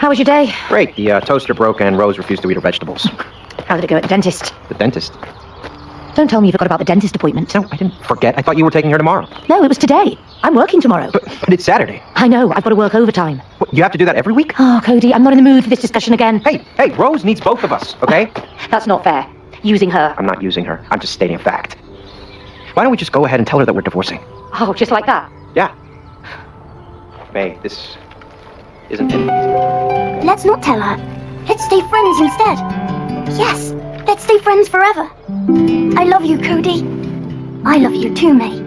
How was your day? Great. The toaster broke and Rose refused to eat her vegetables. How did it go at the dentist? The dentist? Don't tell me you forgot about the dentist appointment. No, I didn't forget. I thought you were taking her tomorrow. No, it was today. I'm working tomorrow. But it's Saturday. I know. I've got to work overtime. What, you have to do that every week? Oh, Cody, I'm not in the mood for this discussion again. Hey, Rose needs both of us, okay? That's not fair. Using her. I'm not using her. I'm just stating a fact. Why don't we just go ahead and tell her that we're divorcing? Oh, just like that? Yeah. May, this isn't it. Let's not tell her. Let's stay friends instead. Yes, let's stay friends forever. I love you, Cody. I love you too, May.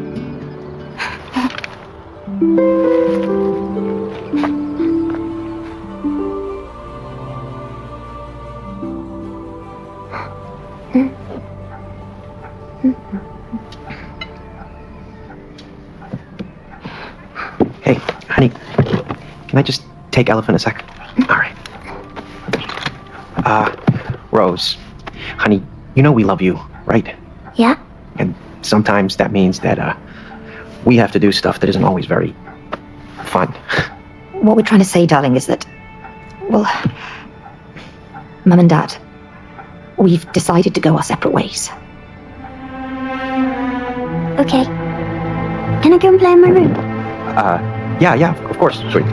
Hey, honey, can I just take Elephant a sec? All right. Rose, honey, you know we love you, right? Yeah? And sometimes that means that, we have to do stuff that isn't always very fun. What we're trying to say, darling, is that, well, Mum and Dad, we've decided to go our separate ways. Okay. Can I go and play in my room? Yeah, of course, sweet.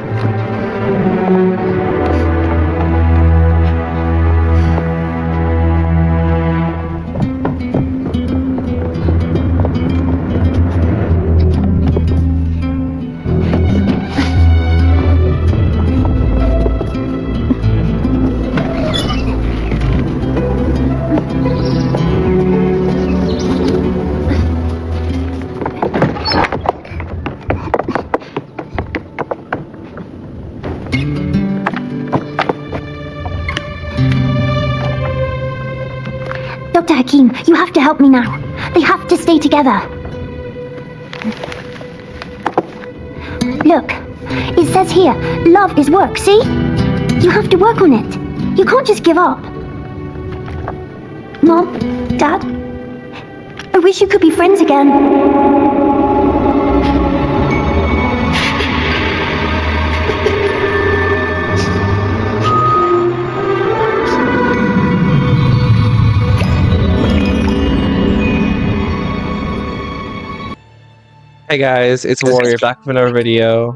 Dr. Hakim, you have to help me now. They have to stay together. Look, it says here, love is work, see? You have to work on it. You can't just give up. Mom, Dad, I wish you could be friends again. Hey guys, it's Warrior back with another video.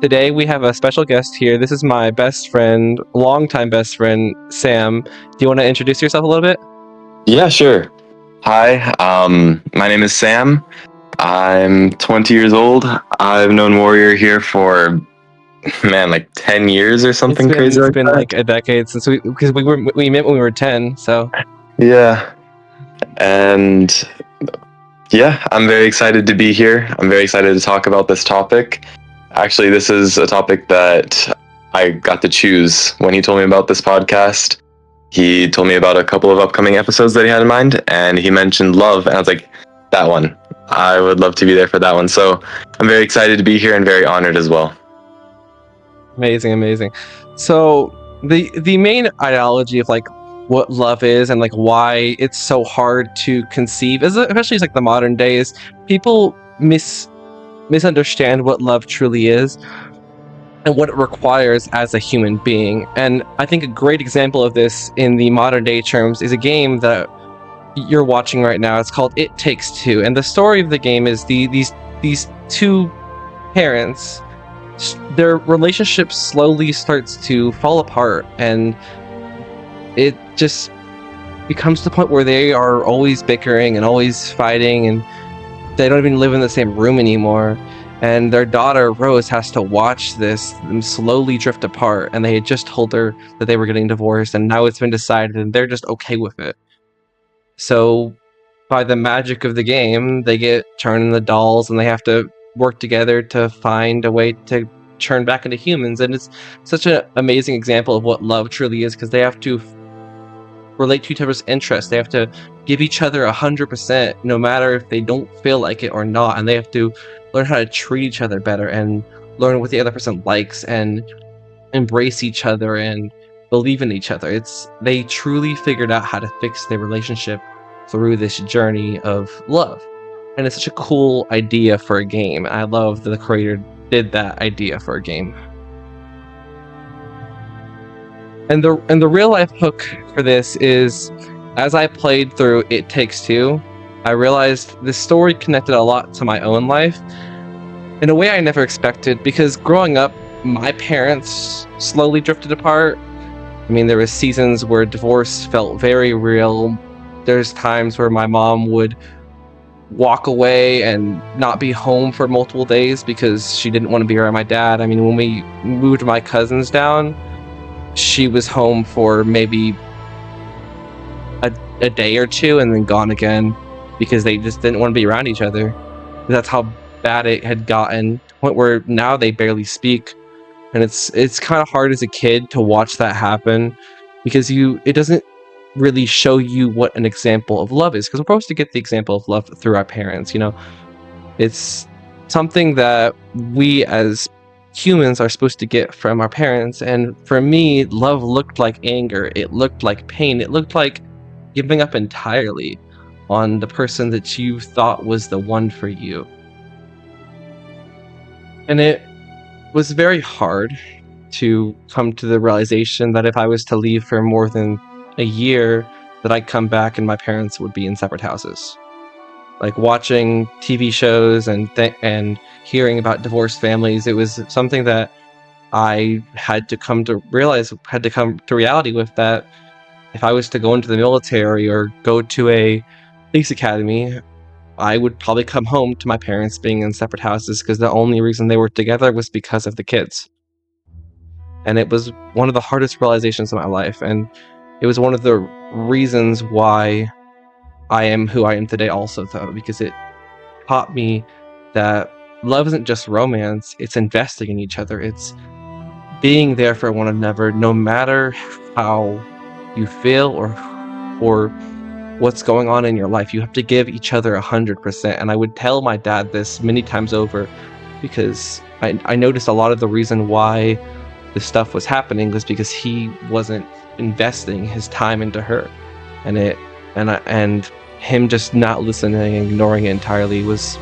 Today we have a special guest here. This is my best friend, longtime best friend, Sam. Do you want to introduce yourself a little bit? Yeah, sure. Hi, my name is Sam. I'm 20 years old. I've known Warrior here for, man, like 10 years or something crazy. It's been like a decade since we met when we were 10, so. Yeah. And yeah, I'm very excited to be here. I'm very excited to talk about this topic. Actually, this is a topic that I got to choose when he told me about this podcast. He told me about a couple of upcoming episodes that he had in mind, and he mentioned love, and I was like, that one. I would love to be there for that one. So I'm very excited to be here and very honored as well. Amazing. So the main ideology of like what love is and like why it's so hard to conceive, especially like the modern days, people misunderstand what love truly is and what it requires as a human being. And I think a great example of this in the modern day terms is a game that you're watching right now. It's called ItTakesTwo, and the story of the game is these two parents, their relationship slowly starts to fall apart, and it just becomes to the point where they are always bickering and always fighting, and they don't even live in the same room anymore. And their daughter, Rose, has to watch them slowly drift apart, and they had just told her that they were getting divorced, and now it's been decided, and they're just okay with it. So, by the magic of the game, they get turned into dolls, and they have to work together to find a way to turn back into humans. And it's such an amazing example of what love truly is, because they have to relate to each other's interests. They have to give each other 100%, no matter if they don't feel like it or not. And they have to learn how to treat each other better and learn what the other person likes and embrace each other and believe in each other. They truly figured out how to fix their relationship through this journey of love. And it's such a cool idea for a game. I love that the creator did that idea for a game. And the real life hook for this is, as I played through It Takes Two, I realized this story connected a lot to my own life in a way I never expected, because growing up, my parents slowly drifted apart. I mean, there was seasons where divorce felt very real. There's times where my mom would walk away and not be home for multiple days because she didn't want to be around my dad. I mean, when we moved my cousins down, she was home for maybe a day or two and then gone again because they just didn't want to be around each other. That's how bad it had gotten, to the point where now they barely speak. And it's kind of hard as a kid to watch that happen, because it doesn't really show you what an example of love is, because we're supposed to get the example of love through our parents. It's something that we as humans are supposed to get from our parents. And for me, love looked like anger, it looked like pain, it looked like giving up entirely on the person that you thought was the one for you. And it was very hard to come to the realization that if I was to leave for more than a year, that I'd come back and my parents would be in separate houses. Like watching TV shows and hearing about divorced families, it was something that I had to come to realize, had to come to reality with, that if I was to go into the military or go to a police academy, I would probably come home to my parents being in separate houses, because the only reason they were together was because of the kids. And it was one of the hardest realizations of my life, and it was one of the reasons why I am who I am today also, though, because it taught me that love isn't just romance, it's investing in each other, it's being there for one another no matter how you feel or what's going on in your life. You have to give each other 100%. And I would tell my dad this many times over, because I noticed a lot of the reason why this stuff was happening was because he wasn't investing his time into her, and him just not listening and ignoring it entirely was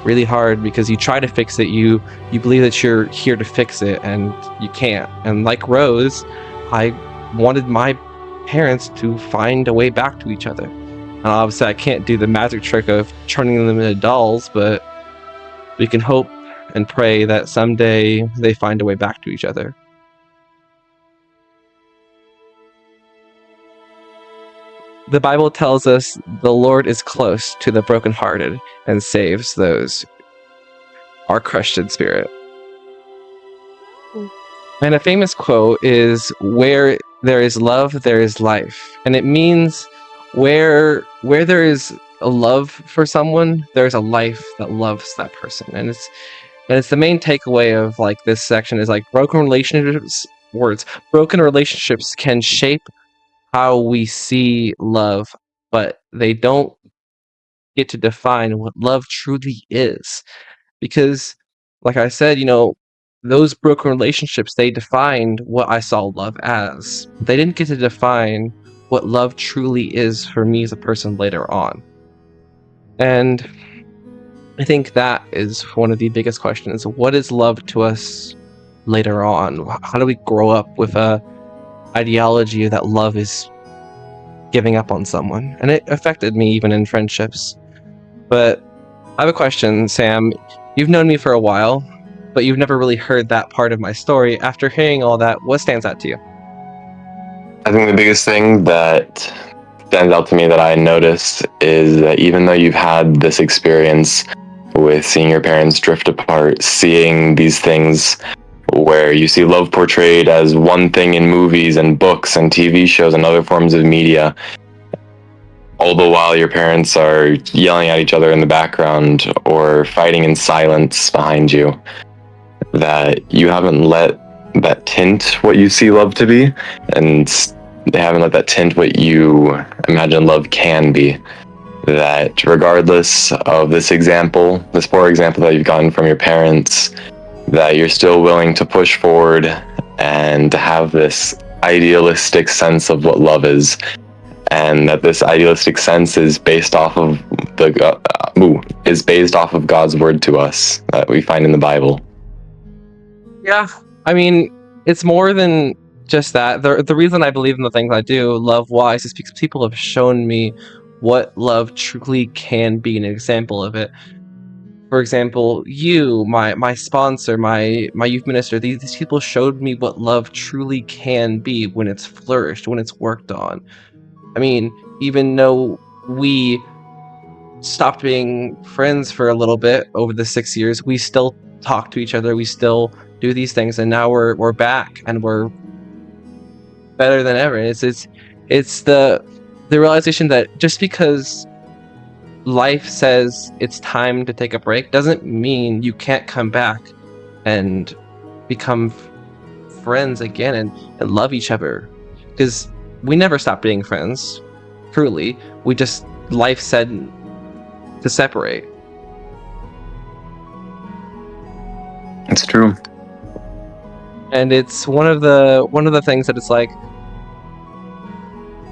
really hard, because you try to fix it, you believe that you're here to fix it, and you can't. And like Rose, I wanted my parents to find a way back to each other. And obviously I can't do the magic trick of turning them into dolls, but we can hope and pray that someday they find a way back to each other. The Bible tells us the Lord is close to the brokenhearted and saves those are crushed in spirit. And a famous quote is, "Where there is love, there is life." And it means where there is a love for someone, there's a life that loves that person. And it's the main takeaway of like this section is like broken relationships can shape how we see love, but they don't get to define what love truly is. Because like I said, those broken relationships, they defined what I saw love as. They didn't get to define what love truly is for me as a person later on. And I think that is one of the biggest questions. What is love to us later on? How do we grow up with a ideology that love is giving up on someone? And it affected me even in friendships. But I have a question, Sam. You've known me for a while, but you've never really heard that part of my story. After hearing all that, what stands out to you? I think the biggest thing that stands out to me that I noticed is that even though you've had this experience with seeing your parents drift apart, seeing these things where you see love portrayed as one thing in movies and books and TV shows and other forms of media, all the while your parents are yelling at each other in the background or fighting in silence behind you, that you haven't let that tint what you see love to be, and they haven't let that tint what you imagine love can be. That regardless of this poor example that you've gotten from your parents, that you're still willing to push forward and to have this idealistic sense of what love is, and that this idealistic sense is based off of God's word to us that we find in the Bible. Yeah, I mean, it's more than just that. The reason I believe in the things I do, love-wise, is because people have shown me what love truly can be, an example of it. For example, you, my sponsor, my youth minister, these people showed me what love truly can be when it's flourished, when it's worked on. I mean, even though we stopped being friends for a little bit over the 6 years, we still talk to each other, we still do these things, and now we're back and we're better than ever. It's the realization that just because life says it's time to take a break doesn't mean you can't come back and become friends again and love each other, because we never stopped being friends, truly. We just, life said to separate. It's true. And it's one of the things that it's like,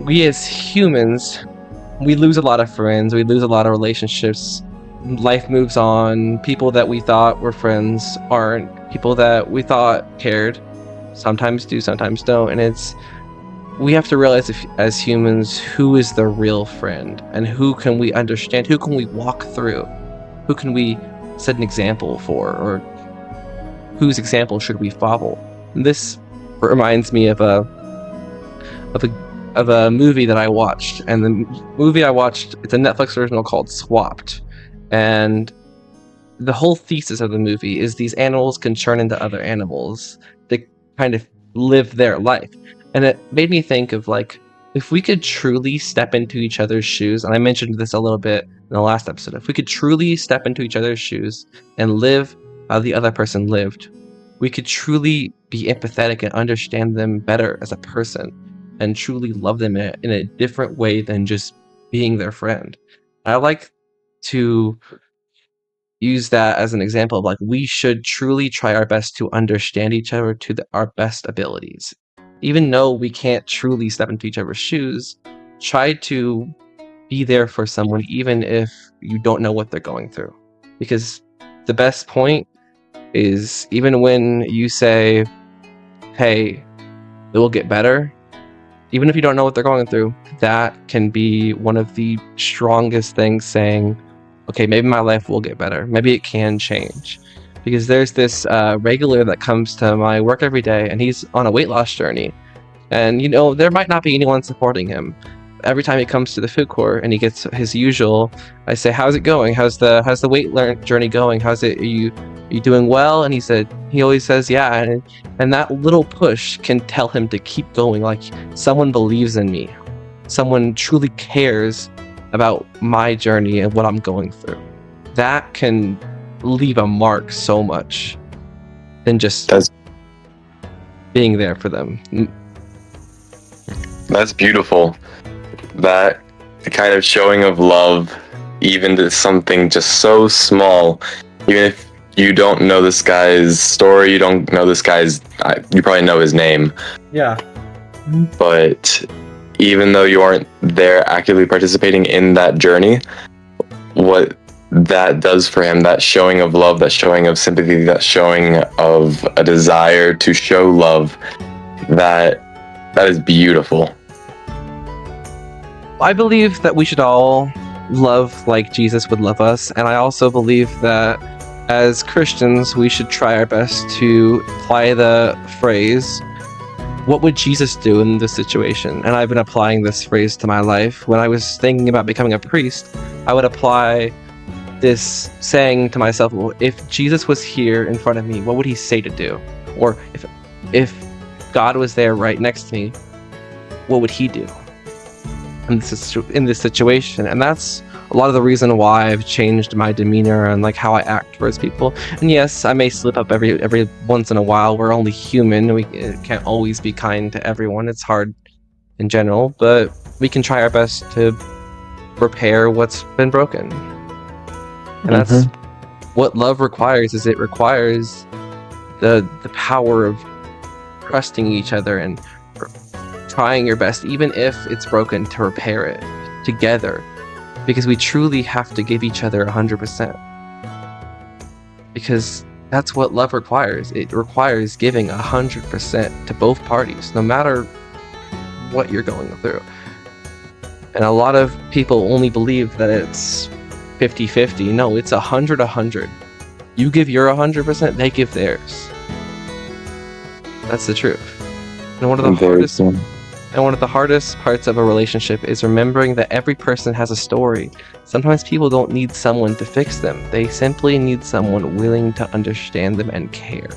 we as humans, we lose a lot of friends, we lose a lot of relationships. Life moves on. People that we thought were friends aren't. People that we thought cared sometimes do, sometimes don't. And we have to realize, as humans, who is the real friend, and who can we understand, who can we walk through, who can we set an example for, or whose example should we follow. And this reminds me of a movie that I watched, and the movie I watched, it's a Netflix original called Swapped, and the whole thesis of the movie is these animals can turn into other animals to kind of live their life. And it made me think of, like, if we could truly step into each other's shoes, and I mentioned this a little bit in the last episode, if we could truly step into each other's shoes and live how the other person lived, we could truly be empathetic and understand them better as a person, and truly love them in a different way than just being their friend. I like to use that as an example of, like, we should truly try our best to understand each other to our best abilities. Even though we can't truly step into each other's shoes, try to be there for someone, even if you don't know what they're going through. Because the best point is, even when you say, hey, it will get better, even if you don't know what they're going through, that can be one of the strongest things, saying, okay, maybe my life will get better. Maybe it can change. Because there's this regular that comes to my work every day, and he's on a weight loss journey. And, there might not be anyone supporting him. Every time he comes to the food court and he gets his usual, I say, how's it going? How's the weight journey going? How's it? Are you doing well? And he always says, yeah. And that little push can tell him to keep going. Like, someone believes in me. Someone truly cares about my journey and what I'm going through. That can leave a mark so much than just being there for them. That's beautiful. That kind of showing of love, even to something just so small, even if you don't know this guy's story, you don't know this guy's, you probably know his name. Yeah. But even though you aren't there actively participating in that journey, what that does for him, that showing of love, that showing of sympathy, that showing of a desire to show love, that is beautiful. I believe that we should all love like Jesus would love us, and I also believe that as Christians we should try our best to apply the phrase, what would Jesus do in this situation? And I've been applying this phrase to my life. When I was thinking about becoming a priest, I would apply this saying to myself, well, if Jesus was here in front of me, what would he say to do? Or if God was there right next to me, what would he do in this situation? And that's a lot of the reason why I've changed my demeanor and like how I act towards people. And yes, I may slip up every once in a while. We're only human. We can't always be kind to everyone. It's hard in general, but we can try our best to repair what's been broken. And that's what love requires. Is it requires the power of trusting each other and trying your best, even if it's broken, to repair it together, because we truly have to give each other 100%. Because That's what love requires. It requires giving 100% to both parties, no matter what you're going through. And a lot of people only believe that it's 50-50. No, it's 100-100. You give your 100%, they give theirs. That's the truth. And one of the hardest parts of a relationship is remembering that every person has a story. Sometimes people don't need someone to fix them. They simply need someone willing to understand them and care.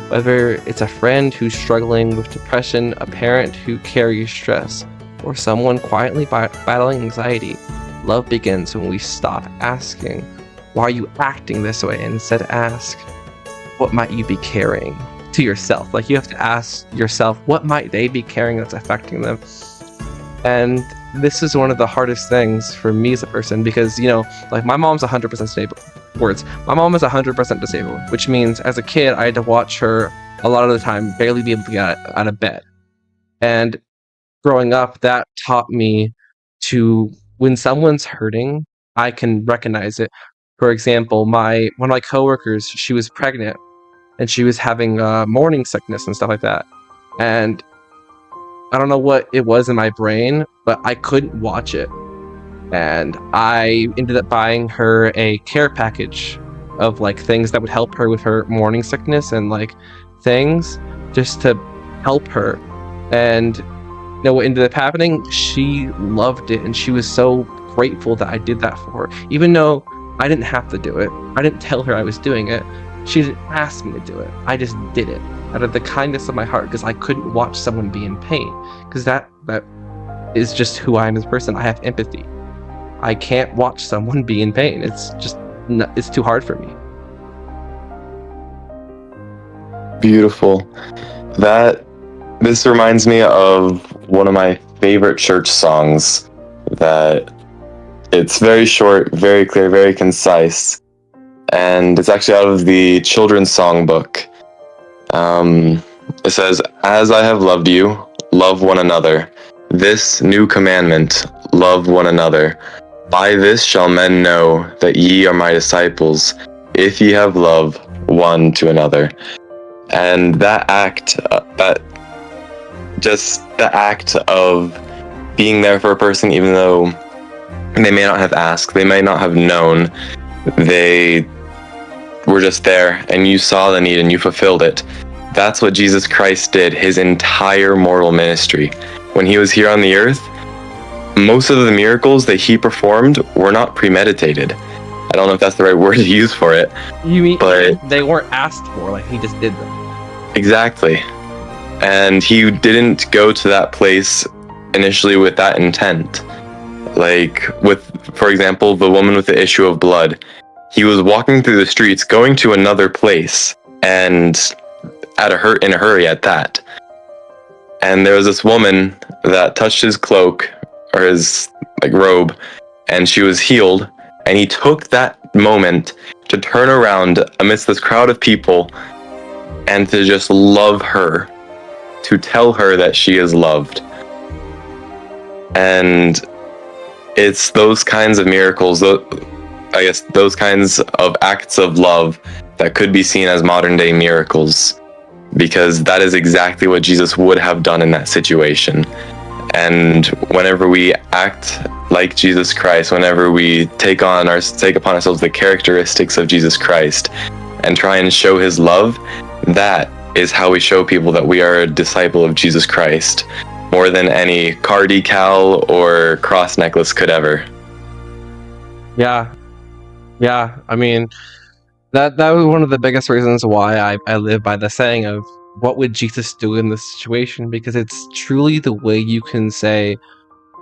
Whether it's a friend who's struggling with depression, a parent who carries stress, or someone quietly battling anxiety, love begins when we stop asking, why are you acting this way? And instead ask, what might you be carrying? To yourself. Like, you have to ask yourself, what might they be carrying that's affecting them? And this is one of the hardest things for me as a person, because, you know, like, my mom's 100% stable. My mom is 100% disabled, which means as a kid, I had to watch her a lot of the time barely be able to get out of bed. And growing up, that taught me to, when someone's hurting, I can recognize it. For example, one of my coworkers, she was pregnant, and she was having morning sickness and stuff like that. And I don't know what it was in my brain, but I couldn't watch it. And I ended up buying her a care package of like things that would help her with her morning sickness and like things just to help her. And you know what ended up happening? She loved it, and she was so grateful that I did that for her. Even though I didn't have to do it. I didn't tell her I was doing it. She didn't ask me to do it. I just did it out of the kindness of my heart, because I couldn't watch someone be in pain. Because that is just who I am as a person. I have empathy. I can't watch someone be in pain. It's just, it's too hard for me. Beautiful. This reminds me of one of my favorite church songs. That it's very short, very clear, very concise. And it's actually out of the children's songbook. It says, "As I have loved you, love one another. This new commandment, love one another. By this shall men know that ye are my disciples, if ye have love one to another." And that act, the act of being there for a person, even though they may not have asked, they may not have known, they were just there, and you saw the need and you fulfilled it. That's what Jesus Christ did his entire mortal ministry. When he was here on the earth, most of the miracles that he performed were not premeditated. I don't know if that's the right word to use for it. You mean, but they weren't asked for, like he just did them. Exactly. And he didn't go to that place initially with that intent. Like with, for example, the woman with the issue of blood. He was walking through the streets, going to another place, and in a hurry at that. And there was this woman that touched his cloak, or his robe, and she was healed. And he took that moment to turn around amidst this crowd of people and to just love her, to tell her that she is loved. And it's those kinds of miracles, those kinds of acts of love that could be seen as modern day miracles, because that is exactly what Jesus would have done in that situation. And whenever we act like Jesus Christ, whenever we take upon ourselves the characteristics of Jesus Christ and try and show his love, that is how we show people that we are a disciple of Jesus Christ, more than any car decal or cross necklace could ever. Yeah. I mean, that was one of the biggest reasons why I live by the saying of, what would Jesus do in this situation? Because it's truly the way you can say,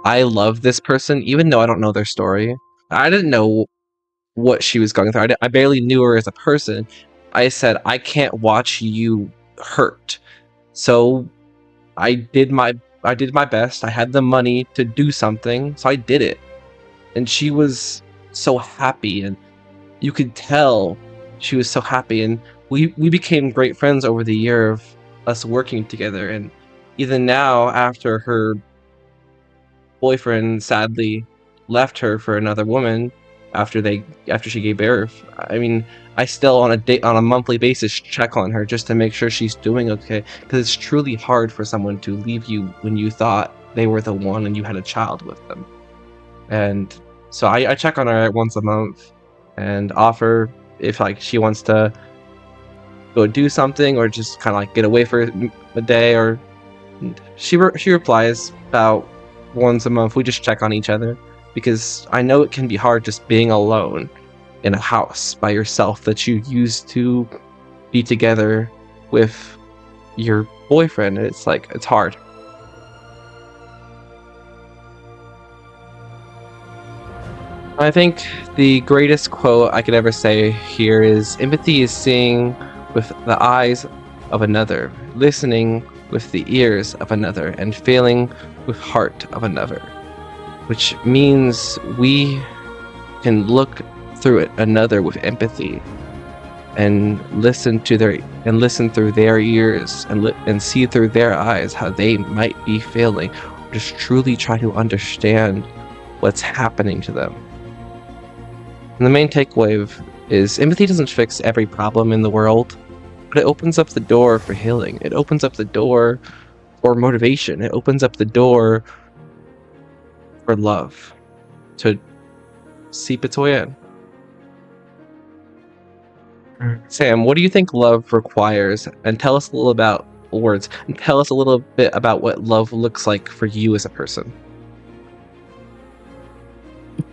I love this person, even though I don't know their story. I didn't know what she was going through. I barely knew her as a person. I said, I can't watch you hurt. So I did my best. I had the money to do something, so I did it. And she was so happy, and you could tell she was so happy. And we became great friends over the year of us working together. And even now, after her boyfriend sadly left her for another woman, after she gave birth. I mean, I still on a monthly basis check on her just to make sure she's doing okay, because it's truly hard for someone to leave you when you thought they were the one and you had a child with them. And so I check on her once a month and offer if like she wants to go do something or just kind of like get away for a day, or she replies about once a month. We just check on each other because I know it can be hard just being alone in a house by yourself that you used to be together with your boyfriend. It's like, it's hard. I think the greatest quote I could ever say here is, empathy is seeing with the eyes of another, listening with the ears of another, and feeling with heart of another. Which means we can look through another with empathy and listen through their ears and see through their eyes how they might be feeling. Just truly try to understand what's happening to them. And the main takeaway is empathy doesn't fix every problem in the world, but it opens up the door for healing. It opens up the door for motivation. It opens up the door for love to seep its way in. Sam, what do you think love requires? And tell us a little about words. And tell us a little bit about what love looks like for you as a person.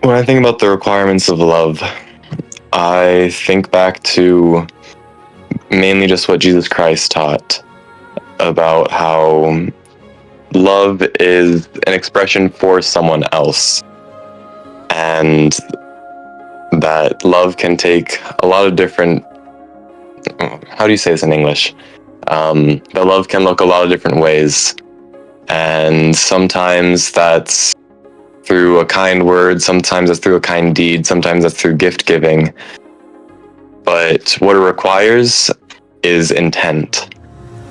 When I think about the requirements of love, I think back to mainly just what Jesus Christ taught about how love is an expression for someone else, and that love can take a lot of different, how do you say this in English? That love can look a lot of different ways, and sometimes that's through a kind word, sometimes that's through a kind deed, sometimes that's through gift giving. But what it requires is intent.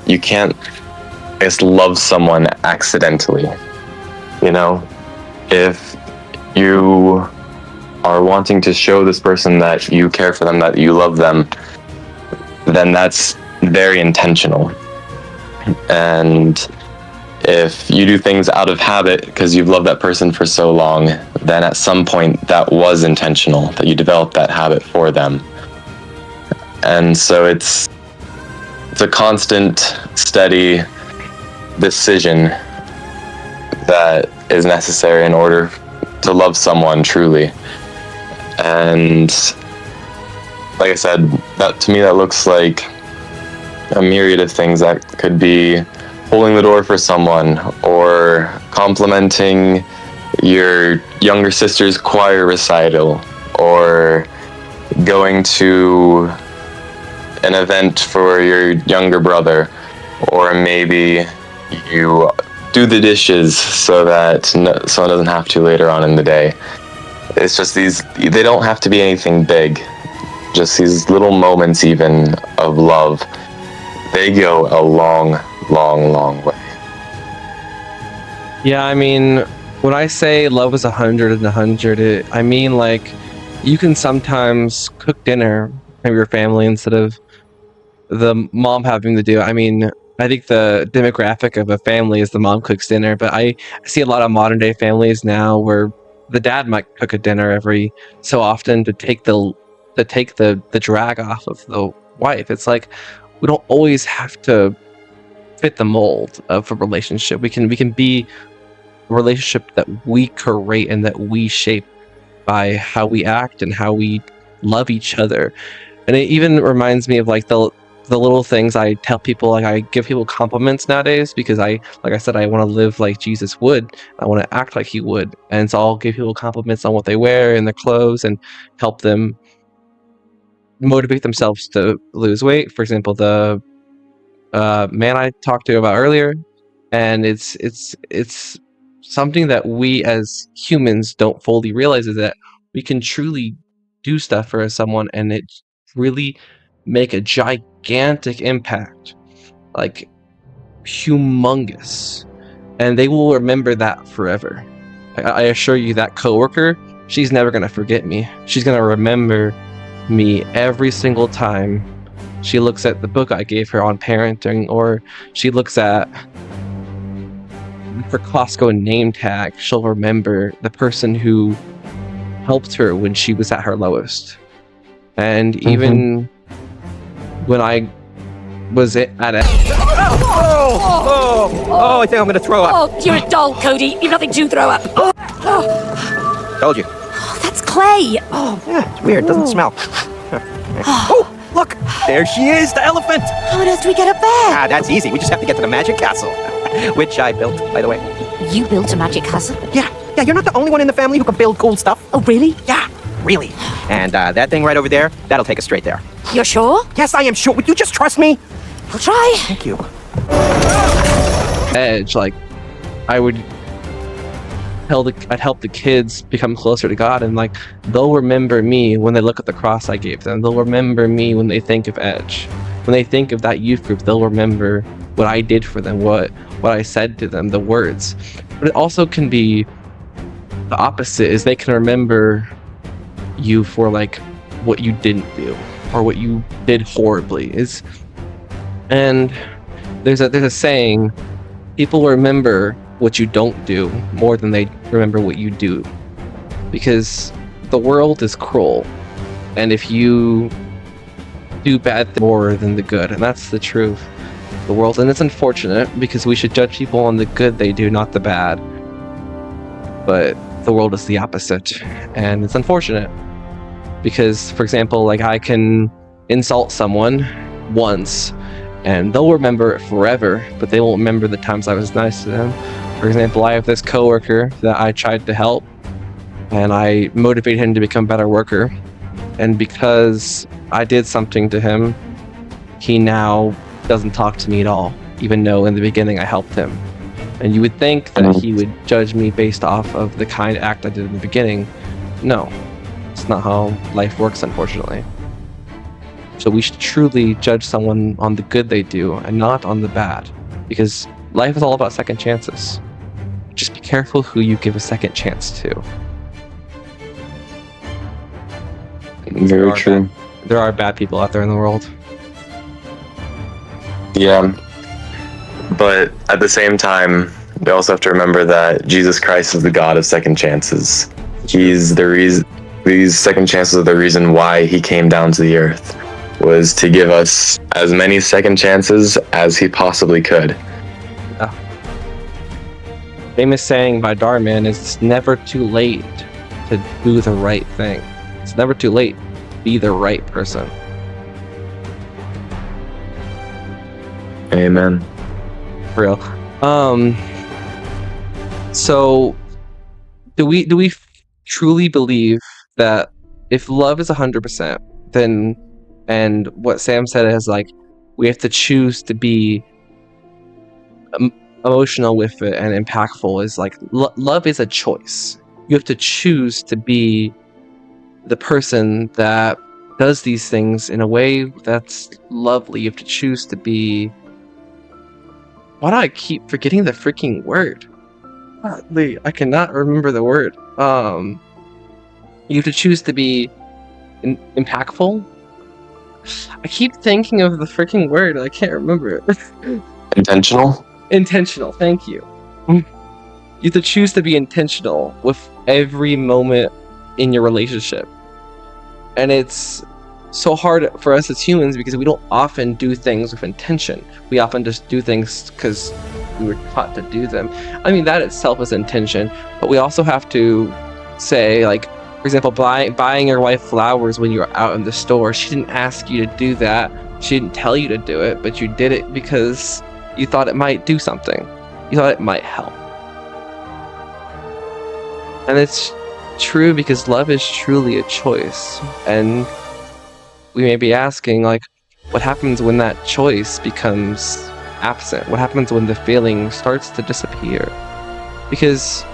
You can't, I guess, love someone accidentally. You know, if you are wanting to show this person that you care for them, that you love them, then that's very intentional. And if you do things out of habit because you've loved that person for so long, then at some point that was intentional, that you developed that habit for them. And so it's a constant, steady decision that is necessary in order to love someone truly. And like I said, that to me, that looks like a myriad of things. That could be holding the door for someone, or complimenting your younger sister's choir recital, or going to an event for your younger brother, or maybe you do the dishes so that someone doesn't have to later on in the day. It's just they don't have to be anything big, just these little moments even of love. They go a long, long, long way. Yeah, I mean, when I say love is 100 and 100, I mean, like, you can sometimes cook dinner for your family instead of the mom having to do it. I mean, I think the demographic of a family is the mom cooks dinner, but I see a lot of modern day families now where the dad might cook a dinner every so often to take the drag off of the wife. It's like, we don't always have to fit the mold of a relationship. We can be a relationship that we create and that we shape by how we act and how we love each other. And it even reminds me of like the little things I tell people. Like, I give people compliments nowadays because like I said, I want to live like Jesus would. I want to act like he would. And so I'll give people compliments on what they wear and their clothes and help them motivate themselves to lose weight. For example, the man I talked to about earlier, and it's something that we as humans don't fully realize, is that we can truly do stuff for someone and it really make a gigantic impact, like humongous, and they will remember that forever. I assure you that coworker she's never going to forget me. She's going to remember me every single time she looks at the book I gave her on parenting, or she looks at her Costco name tag. She'll remember the person who helped her when she was at her lowest. And even when I was at a... Oh, I think I'm gonna throw up. Oh, you're a doll, Cody. You've nothing to throw up. Told you. Oh, that's clay. Oh, Yeah, it's weird. Doesn't smell. Oh, look! There she is, the elephant! how on earth do we get up there? Ah, that's easy. We just have to get to the magic castle. Which I built, by the way. You built a magic castle? Yeah, you're not the only one in the family who can build cool stuff. Oh, really? Yeah, really. And that thing right over there, that'll take us straight there. You're sure? Yes, I am sure. Would you just trust me? I'll try. Thank you. edge, like I would I'd help the kids become closer to God, and like they'll remember me when they look at the cross I gave them. They'll remember me when they think of Edge. When they think of that youth group, they'll remember what I did for them, what I said to them, the words. But it also can be the opposite, is they can remember you for like what you didn't do or what you did horribly. And there's a saying, people remember what you don't do more than they remember what you do, because the world is cruel, and if you do bad things more than the good, and that's the truth, the world, and it's unfortunate because we should judge people on the good they do, not the bad, but the world is the opposite, and it's unfortunate because, for example, like I can insult someone once and they'll remember it forever, but they won't remember the times I was nice to them. For example, I have this coworker that I tried to help, and I motivated him to become a better worker. And because I did something to him, he now doesn't talk to me at all, even though in the beginning I helped him. And you would think that he would judge me based off of the kind act I did in the beginning. No, it's not how life works, unfortunately. So we should truly judge someone on the good they do and not on the bad, because life is all about second chances. Just be careful who you give a second chance to. Very true. There are bad people out there in the world. Yeah. But at the same time, we also have to remember that Jesus Christ is the God of second chances. He's the reason, these second chances are the reason why he came down to the earth, was to give us as many second chances as he possibly could. Famous saying by Darman is, it's never too late to do the right thing. It's never too late to be the right person. Amen. For real. So do we truly believe that if love is 100%, then, and what Sam said is like, we have to choose to be emotional with it and impactful, is like love is a choice. You have to choose to be the person that does these things in a way that's lovely. You have to choose to be, why do I keep forgetting the freaking word? I cannot remember the word. You have to choose to be impactful. I keep thinking of the freaking word, I can't remember it. Intentional? Intentional, thank you. You have to choose to be intentional with every moment in your relationship. And it's so hard for us as humans because we don't often do things with intention. We often just do things because we were taught to do them. I mean, that itself is intention, but we also have to say, like, for example, buying your wife flowers when you were out in the store. She didn't ask you to do that. She didn't tell you to do it, but you did it because you thought it might do something. You thought it might help. And it's true because love is truly a choice. And we may be asking, like, what happens when that choice becomes absent? What happens when the feeling starts to disappear? Because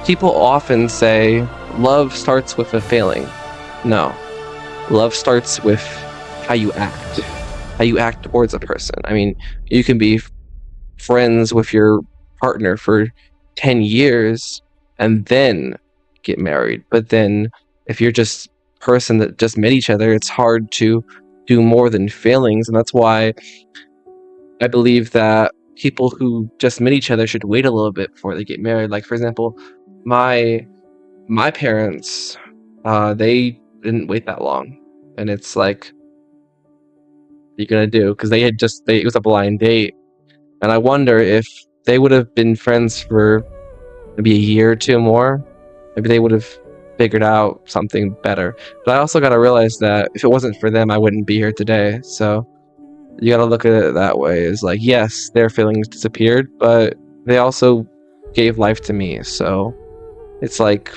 people often say, love starts with a feeling. No. Love starts with how you act towards a person. I mean, you can be friends with your partner for 10 years and then get married. But then if you're just a person that just met each other, it's hard to do more than feelings. And that's why I believe that people who just met each other should wait a little bit before they get married. Like, for example, my parents, they didn't wait that long. And it's like, what are you gonna do? Because it was a blind date. And I wonder if they would have been friends for maybe a year or two more, maybe they would have figured out something better. But I also got to realize that if it wasn't for them, I wouldn't be here today. So you got to look at it that way. It's like, yes, their feelings disappeared, but they also gave life to me. So it's like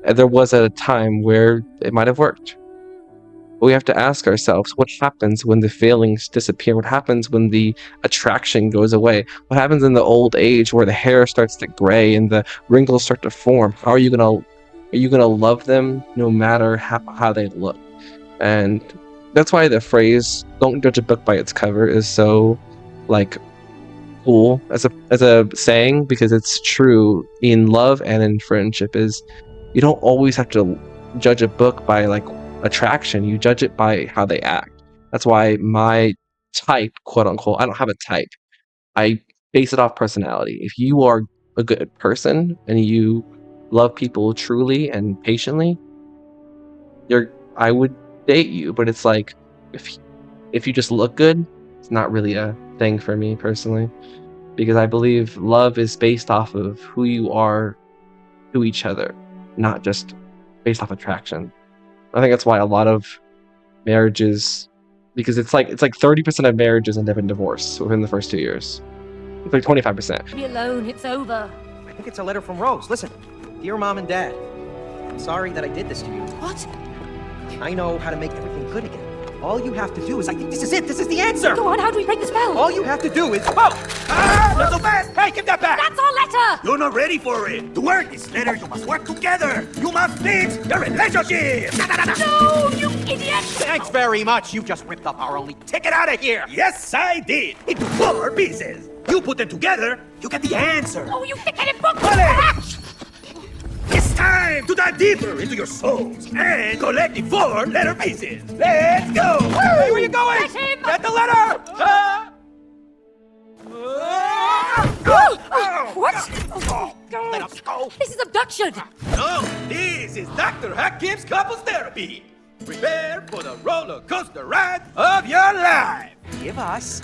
there was a time where it might have worked. But we have to ask ourselves, what happens when the feelings disappear? What happens when the attraction goes away? What happens in the old age where the hair starts to gray and the wrinkles start to form? How are you gonna love them no matter how they look? And that's why the phrase "don't judge a book by its cover" is so like cool as a saying, because it's true in love and in friendship. Is you don't always have to judge a book by like attraction. You judge it by how they act. That's why my type, quote unquote, I don't have a type. I base it off personality. If you are a good person and you love people truly and patiently, I would date you. But it's like if you just look good, it's not really a thing for me personally, because I believe love is based off of who you are to each other, not just based off attraction. I think that's why a lot of marriages, because it's like 30% of marriages end up in divorce within the first 2 years. It's like 25%. Leave me alone, it's over. I think it's a letter from Rose. Listen, dear Mom and Dad, I'm sorry that I did this to you. What? I know how to make everything good again. All you have to do is, I think this is it. This is the answer. Go on, how do we break the spell? All you have to do is, not so fast. Hey, give that back. That's our letter! You're not ready for it. To work this letter, you must work together. You must fix your relationship. No, you idiot! Thanks very much. You just ripped up our only ticket out of here. Yes, I did. Into 4 pieces. You put them together, you get the answer. Oh, you thick-headed book! It's time to dive deeper into your souls and collect the 4 letter pieces. Let's go. Hey, where you going? Get him! Get the letter. What? Let us go. This is abduction! No, this is Dr. Hakim's couples therapy. Prepare for the roller coaster ride of your life. Give us.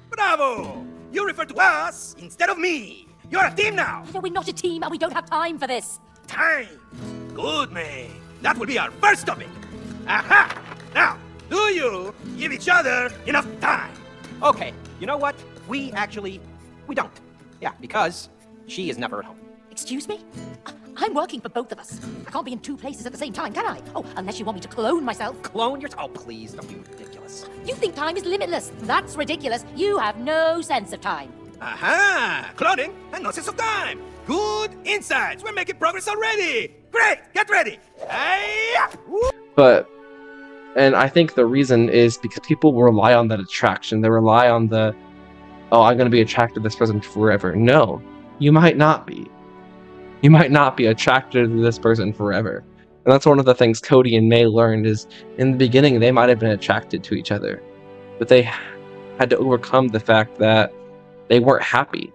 Bravo! You refer to us instead of me. You're a team now. No, we're not a team and we don't have time for this. Time. Good, May. That will be our first topic. Aha! Now, do you give each other enough time? Okay, you know what? We don't. Yeah, because she is never at home. Excuse me? I'm working for both of us. I can't be in 2 places at the same time, can I? Oh, unless you want me to clone myself. Clone yourself? Oh, please, don't be ridiculous. You think time is limitless. That's ridiculous. You have no sense of time. Aha! Cloning and no sense of time. Good insights. We're making progress already. Great. Get ready. But, and I think the reason is because people rely on that attraction. They rely on the, oh, I'm going to be attracted to this person forever. No, you might not be. You might not be attracted to this person forever. And that's one of the things Cody and May learned is in the beginning, they might have been attracted to each other, but they had to overcome the fact that they weren't happy.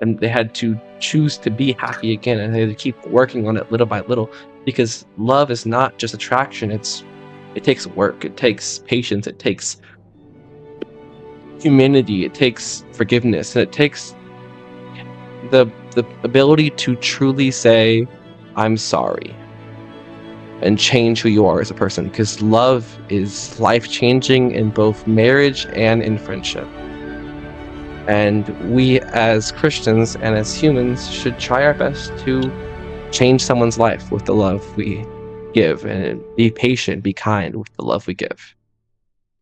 And they had to choose to be happy again, and they had to keep working on it little by little, because love is not just attraction. It takes work, it takes patience, it takes humanity, it takes forgiveness, and it takes the ability to truly say, I'm sorry, and change who you are as a person, because love is life-changing in both marriage and in friendship. And we as Christians and as humans should try our best to change someone's life with the love we give, and be patient, be kind with the love we give.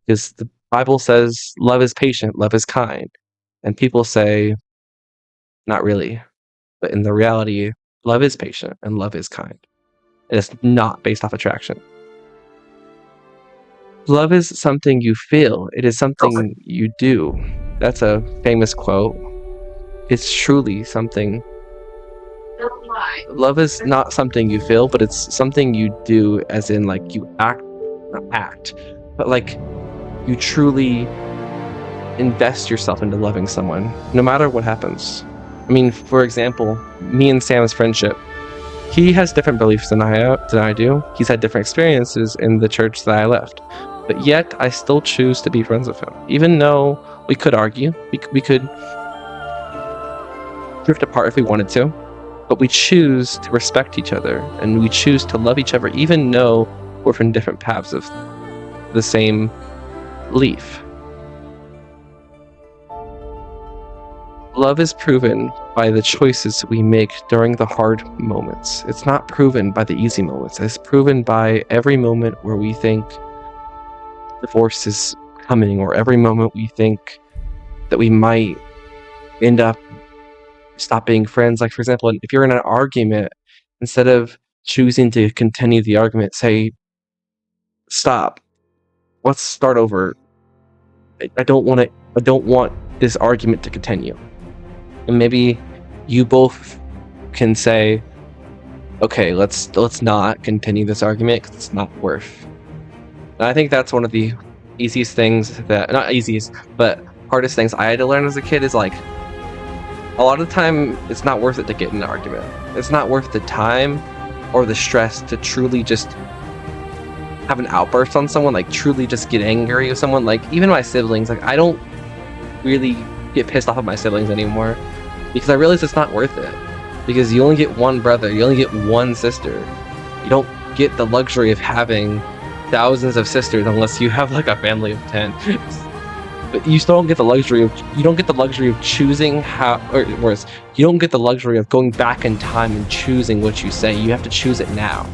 Because the Bible says love is patient, love is kind. And people say, not really. But in the reality, love is patient and love is kind. And it's not based off attraction. Love is something you feel. It is something you do. That's a famous quote. It's truly something love is not something you feel, but it's something you do, as in like you not act, but like you truly invest yourself into loving someone, no matter what happens. I mean, for example, me and Sam's friendship. He has different beliefs than I do. He's had different experiences in the church that I left. But yet, I still choose to be friends with him. Even though we could argue, we could drift apart if we wanted to, but we choose to respect each other, and we choose to love each other, even though we're from different paths of the same leaf. Love is proven by the choices we make during the hard moments. It's not proven by the easy moments. It's proven by every moment where we think divorce is coming, or every moment we think that we might end up stop being friends. Like, for example, if you're in an argument, instead of choosing to continue the argument, say, stop, let's start over. I don't want this argument to continue. And maybe you both can say, okay, let's not continue this argument because it's not worth. And I think that's one of the easiest things that, not easiest, but hardest things I had to learn as a kid is like, a lot of the time it's not worth it to get in an argument. It's not worth the time or the stress to truly just have an outburst on someone, like truly just get angry with someone. Like, even my siblings, like I don't really get pissed off at my siblings anymore because I realize it's not worth it, because you only get one brother, you only get one sister. You don't get the luxury of having thousands of sisters unless you have like a family of 10. But you still don't get the luxury of choosing how, or worse, you don't get the luxury of going back in time and choosing what you say. You have to choose it now.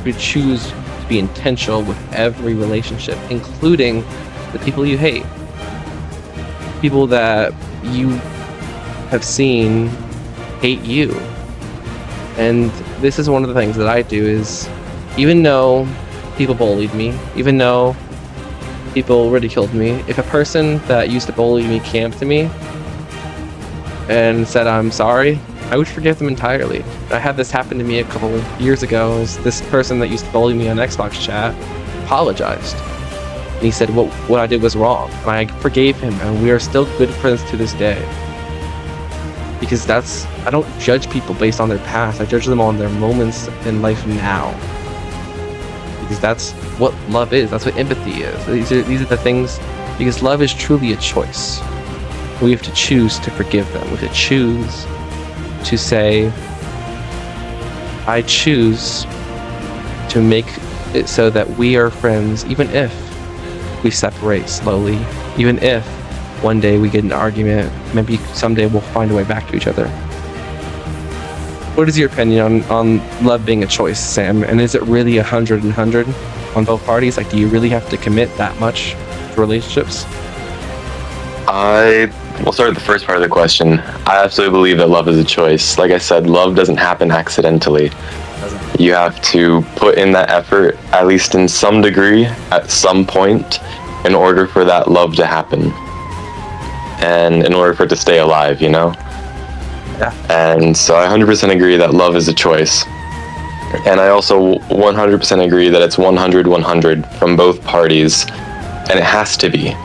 You choose to be intentional with every relationship, including the people you hate, people that you have seen hate you. And this is one of the things that I do is, even though people bullied me, even though people ridiculed me, if a person that used to bully me came to me and said I'm sorry, I would forgive them entirely. I had this happen to me a couple years ago. Is this person that used to bully me on Xbox chat apologized. And he said what I did was wrong. And I forgave him, and we are still good friends to this day. Because I don't judge people based on their past. I judge them on their moments in life now. Because that's what love is. That's what empathy is. These are the things, because love is truly a choice. We have to choose to forgive them. We have to choose to say, I choose to make it so that we are friends, even if we separate slowly, even if one day we get in an argument, maybe someday we'll find a way back to each other. What is your opinion on love being a choice, Sam? And is it really 100 and 100 on both parties? Like, do you really have to commit that much to relationships? We'll start with the first part of the question. I absolutely believe that love is a choice. Like I said, love doesn't happen accidentally. You have to put in that effort, at least in some degree, at some point, in order for that love to happen. And in order for it to stay alive, you know? Yeah. And so I 100% agree that love is a choice. And I also 100% agree that it's 100-100 from both parties. And it has to be.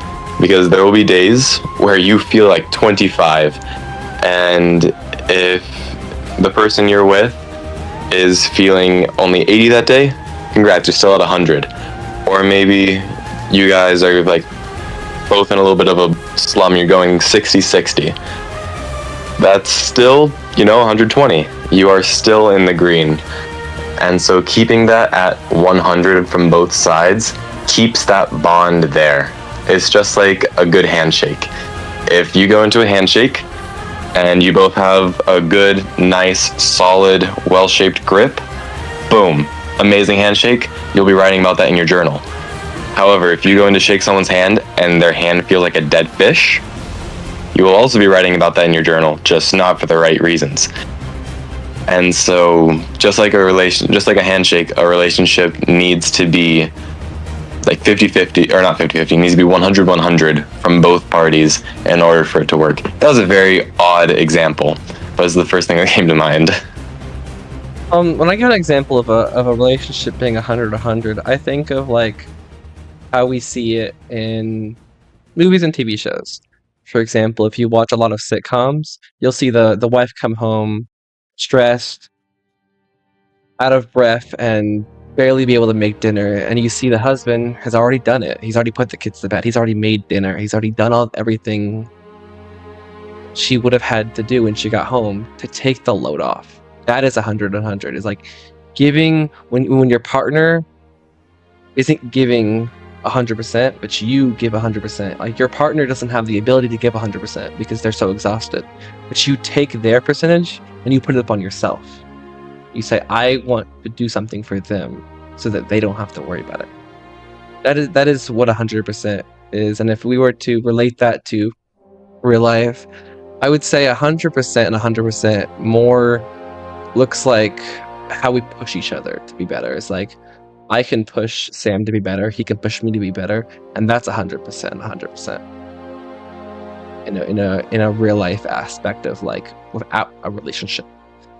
Because there will be days where you feel like 25. And if the person you're with is feeling only 80 that day, congrats, you're still at 100. Or maybe you guys are like both in a little bit of a slum, you're going 60-60. That's still, 120. You are still in the green. And so keeping that at 100 from both sides keeps that bond there. It's just like a good handshake. If you go into a handshake and you both have a good, nice, solid, well-shaped grip, boom, amazing handshake, you'll be writing about that in your journal. However, if you go in to shake someone's hand and their hand feels like a dead fish, you will also be writing about that in your journal, just not for the right reasons. And so, just like a handshake, a relationship needs to be like 50-50, or not 50-50, it needs to be 100-100 from both parties in order for it to work. That was a very odd example, but it's the first thing that came to mind. When I give an example of a relationship being 100, I think of like how we see it in movies and TV shows. For example, if you watch a lot of sitcoms, you'll see the wife come home stressed, out of breath, and barely be able to make dinner, and you see the husband has already done it. He's already put the kids to bed. He's already made dinner. He's already done everything she would have had to do when she got home to take the load off. That is 100. It's like giving when your partner isn't giving 100%, but you give 100%. Like your partner doesn't have the ability to give 100% because they're so exhausted, but you take their percentage and you put it up on yourself. You say, I want to do something for them so that they don't have to worry about it. That is what 100% is. And if we were to relate that to real life, I would say 100% and 100% more looks like how we push each other to be better. It's like, I can push Sam to be better, he can push me to be better, and that's 100%. In a real life aspect of like without a relationship.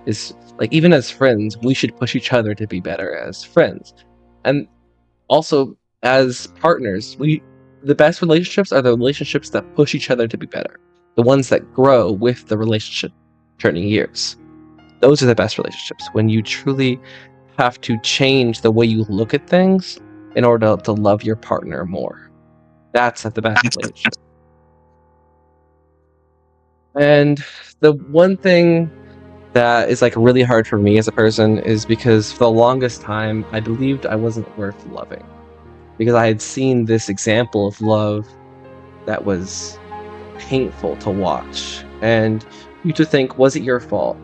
Is like even as friends, we should push each other to be better as friends. And also as partners, the best relationships are the relationships that push each other to be better. The ones that grow with the relationship turning years. Those are the best relationships, when you truly have to change the way you look at things in order to love your partner more. That's the best relationship. And the one thing that is like really hard for me as a person is because for the longest time I believed I wasn't worth loving, because I had seen this example of love that was painful to watch, and you to think, was it your fault?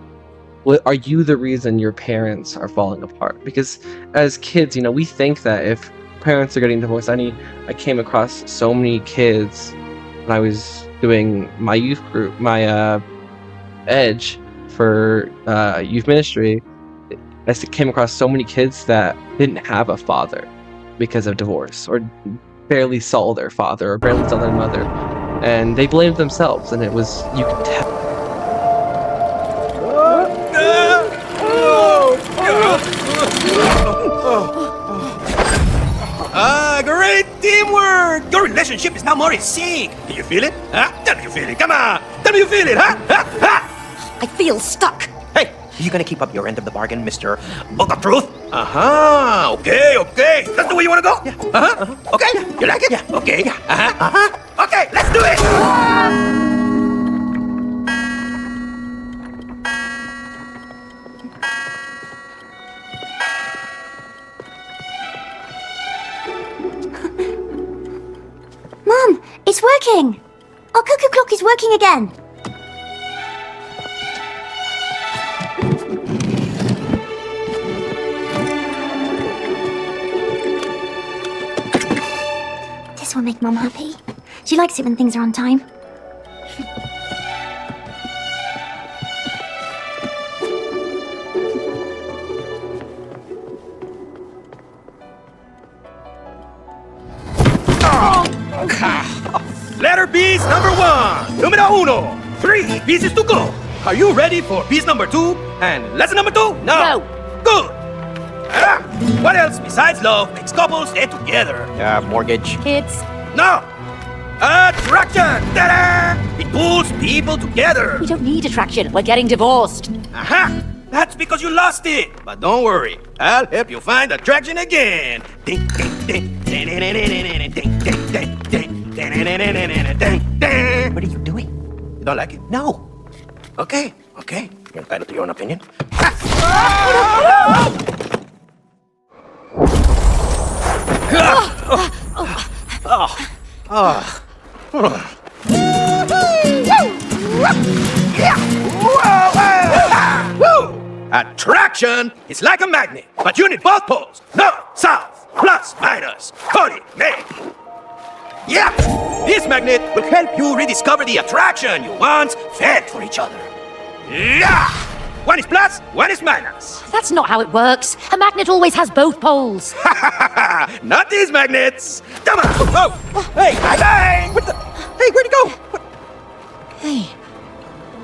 Are you the reason your parents are falling apart? Because as kids, we think that if parents are getting divorced, I came across so many kids when I was doing my youth group, my Edge for youth ministry. I came across so many kids that didn't have a father because of divorce, or barely saw their father, or barely saw their mother, and they blamed themselves, and it was, you could tell. Great teamwork! Your relationship is now more in sync. Do you feel it? Huh? Tell me you feel it. Come on. Tell me you feel it, huh? I feel stuck. Hey, are you gonna keep up your end of the bargain, Mr. Book of Truth? Uh-huh. Okay. That's the way you want to go? Yeah. Uh-huh. Okay. You like it? Yeah. Okay. Yeah. Uh-huh. Okay, let's do it! Mom, it's working! Our cuckoo clock is working again! This will make Mom happy. She likes it when things are on time. Letter piece number 1. Numero uno. 3 pieces to go. Are you ready for piece number 2 and lesson number 2? No. Good. What else besides love makes couples stay together? Mortgage. Kids. No. Attraction. Ta-da! It pulls people together. We don't need attraction. We're getting divorced. Aha! That's because you lost it. But don't worry, I'll help you find attraction again. Ding, ding, ding. Ding, ding, ding, ding, ding, ding, ding, ding, ding, ding, ding, ding. What are you doing? You don't like it? No. Okay. You're entitled to your own opinion. Attraction is like a magnet, but you need both poles. North, south, plus, minus. Cody, May. Yeah! This magnet will help you rediscover the attraction you once felt for each other. Yeah! One is plus, one is minus. That's not how it works. A magnet always has both poles. Not these magnets. Come on. Oh. Hey, bang! What the? Hey, where'd he go? What? Hey,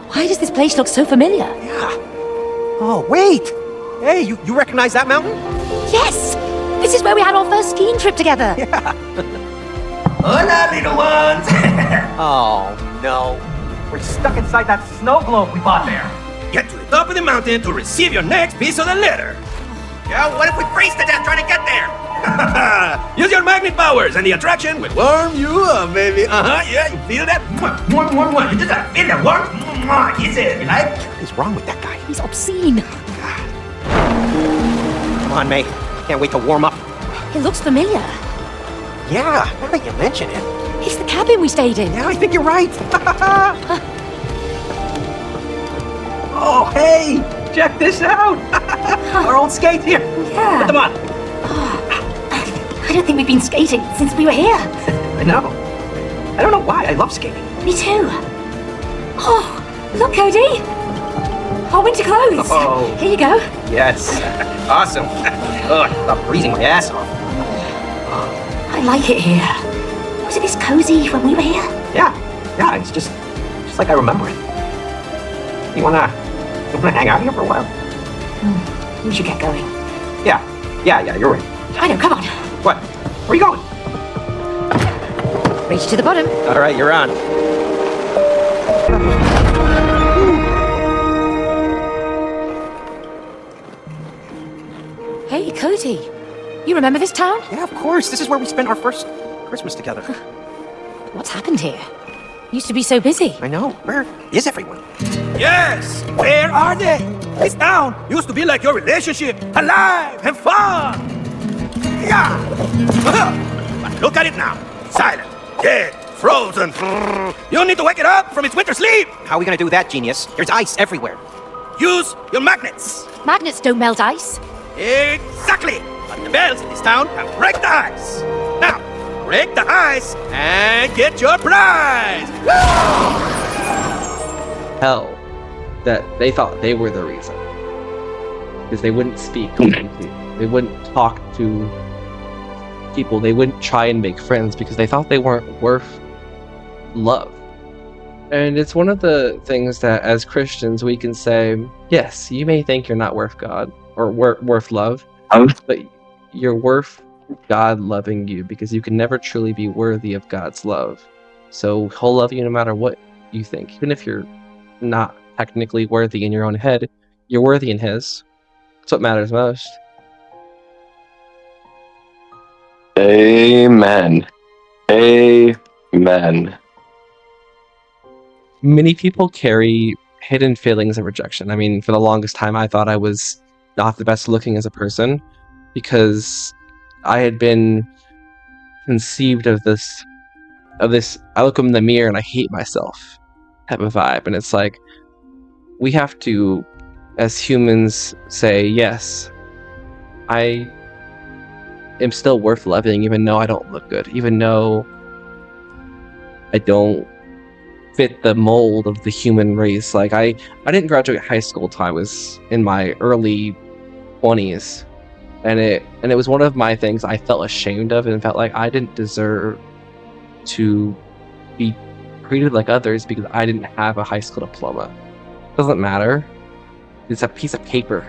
why does this place look so familiar? Yeah. Oh, wait. Hey, you recognize that mountain? Yes! This is where we had our first skiing trip together. Yeah. Hola, little ones! Oh, no. We're stuck inside that snow globe we bought there. Get to the top of the mountain to receive your next piece of the letter. Yeah, what if we freeze to death trying to get there? Use your magnet powers and the attraction will warm you up, baby. Yeah, you feel that? Mwah, mwah, mwah. You just gotta feel that warmth. Mwah, is it? You like? What is wrong with that guy? He's obscene. Come on, May. Can't wait to warm up. It looks familiar. Yeah, now that you mention it. It's the cabin we stayed in. Yeah, I think you're right. Oh, hey! Check this out! Our old skates here. Yeah. Put them on. I don't think we've been skating since we were here. I know. I don't know why. I love skating. Me too. Oh, look, Cody. Our winter clothes. Oh. Here you go. Yes. Awesome. Ugh, stop freezing my ass off. I like it here. Was it this cozy when we were here? Yeah, it's just like I remember it. You wanna hang out here for a while? We should get going. Yeah, you're right. I know, come on. What? Where are you going? Reach to the bottom. All right, you're on. Hey, Cody. You remember this town? Yeah, of course. This is where we spent our first Christmas together. What's happened here? Used to be so busy. I know. Where is everyone? Yes, where are they? This town used to be like your relationship, alive and fun. Yeah. But look at it now. Silent, dead, frozen. You need to wake it up from its winter sleep. How are we gonna do that, genius? There's ice everywhere. Use your magnets. Magnets don't melt ice. Exactly. But the bells in this town can break the ice. Now, break the ice and get your prize. Hell, that they thought they were the reason. Because they wouldn't speak. They wouldn't talk to people. They wouldn't try and make friends because they thought they weren't worth love. And it's one of the things that as Christians we can say, yes, you may think you're not worth God or worth love, but you're worth God loving you because you can never truly be worthy of God's love. So he'll love you no matter what you think. Even if you're not technically worthy in your own head, you're worthy in his. That's what matters most. Amen. Amen. Many people carry hidden feelings of rejection. I mean, for the longest time, I thought I was not the best looking as a person because I had been conceived of this, I look in the mirror and I hate myself type of vibe. And it's like, we have to, as humans, say, yes, I am still worth loving, even though I don't look good, even though I don't fit the mold of the human race. Like I didn't graduate high school until I was in my early 20s, and it was one of my things I felt ashamed of and felt like I didn't deserve to be treated like others because I didn't have a high school diploma. It doesn't matter. It's a piece of paper.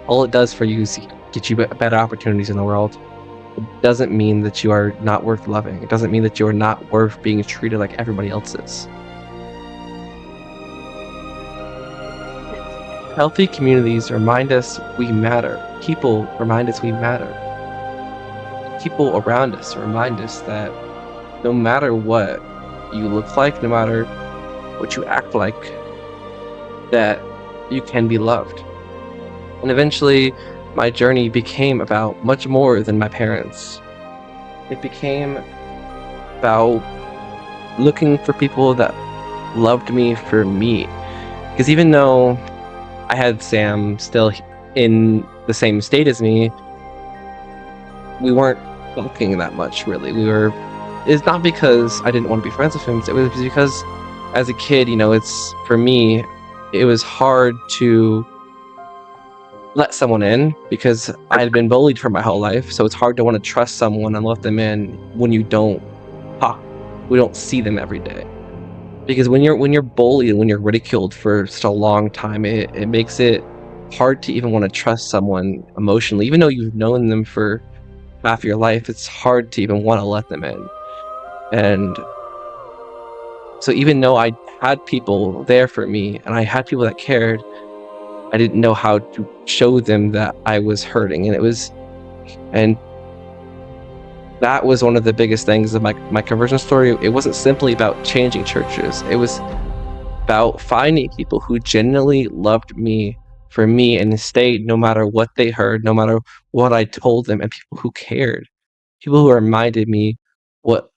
All it does for you is get you better opportunities in the world. It doesn't mean that you are not worth loving. It doesn't mean that you are not worth being treated like everybody else is. Healthy communities remind us we matter. People remind us we matter. People around us remind us that no matter what you look like, no matter what you act like, that you can be loved. And eventually, my journey became about much more than my parents. It became about looking for people that loved me for me. Because even though I had Sam still in the same state as me, we weren't talking that much, really. It's not because I didn't want to be friends with him, it was because as a kid, for me, it was hard to let someone in because I had been bullied for my whole life. So it's hard to want to trust someone and let them in when you don't talk, we don't see them every day. Because when you're bullied and when you're ridiculed for such a long time, it makes it hard to even want to trust someone emotionally, even though you've known them for half your life. It's hard to even want to let them in. And so even though I had people there for me and I had people that cared, I didn't know how to show them that I was hurting. And that was one of the biggest things of my conversion story. It wasn't simply about changing churches. It was about finding people who genuinely loved me for me and stayed no matter what they heard, no matter what I told them, and people who cared. People who reminded me what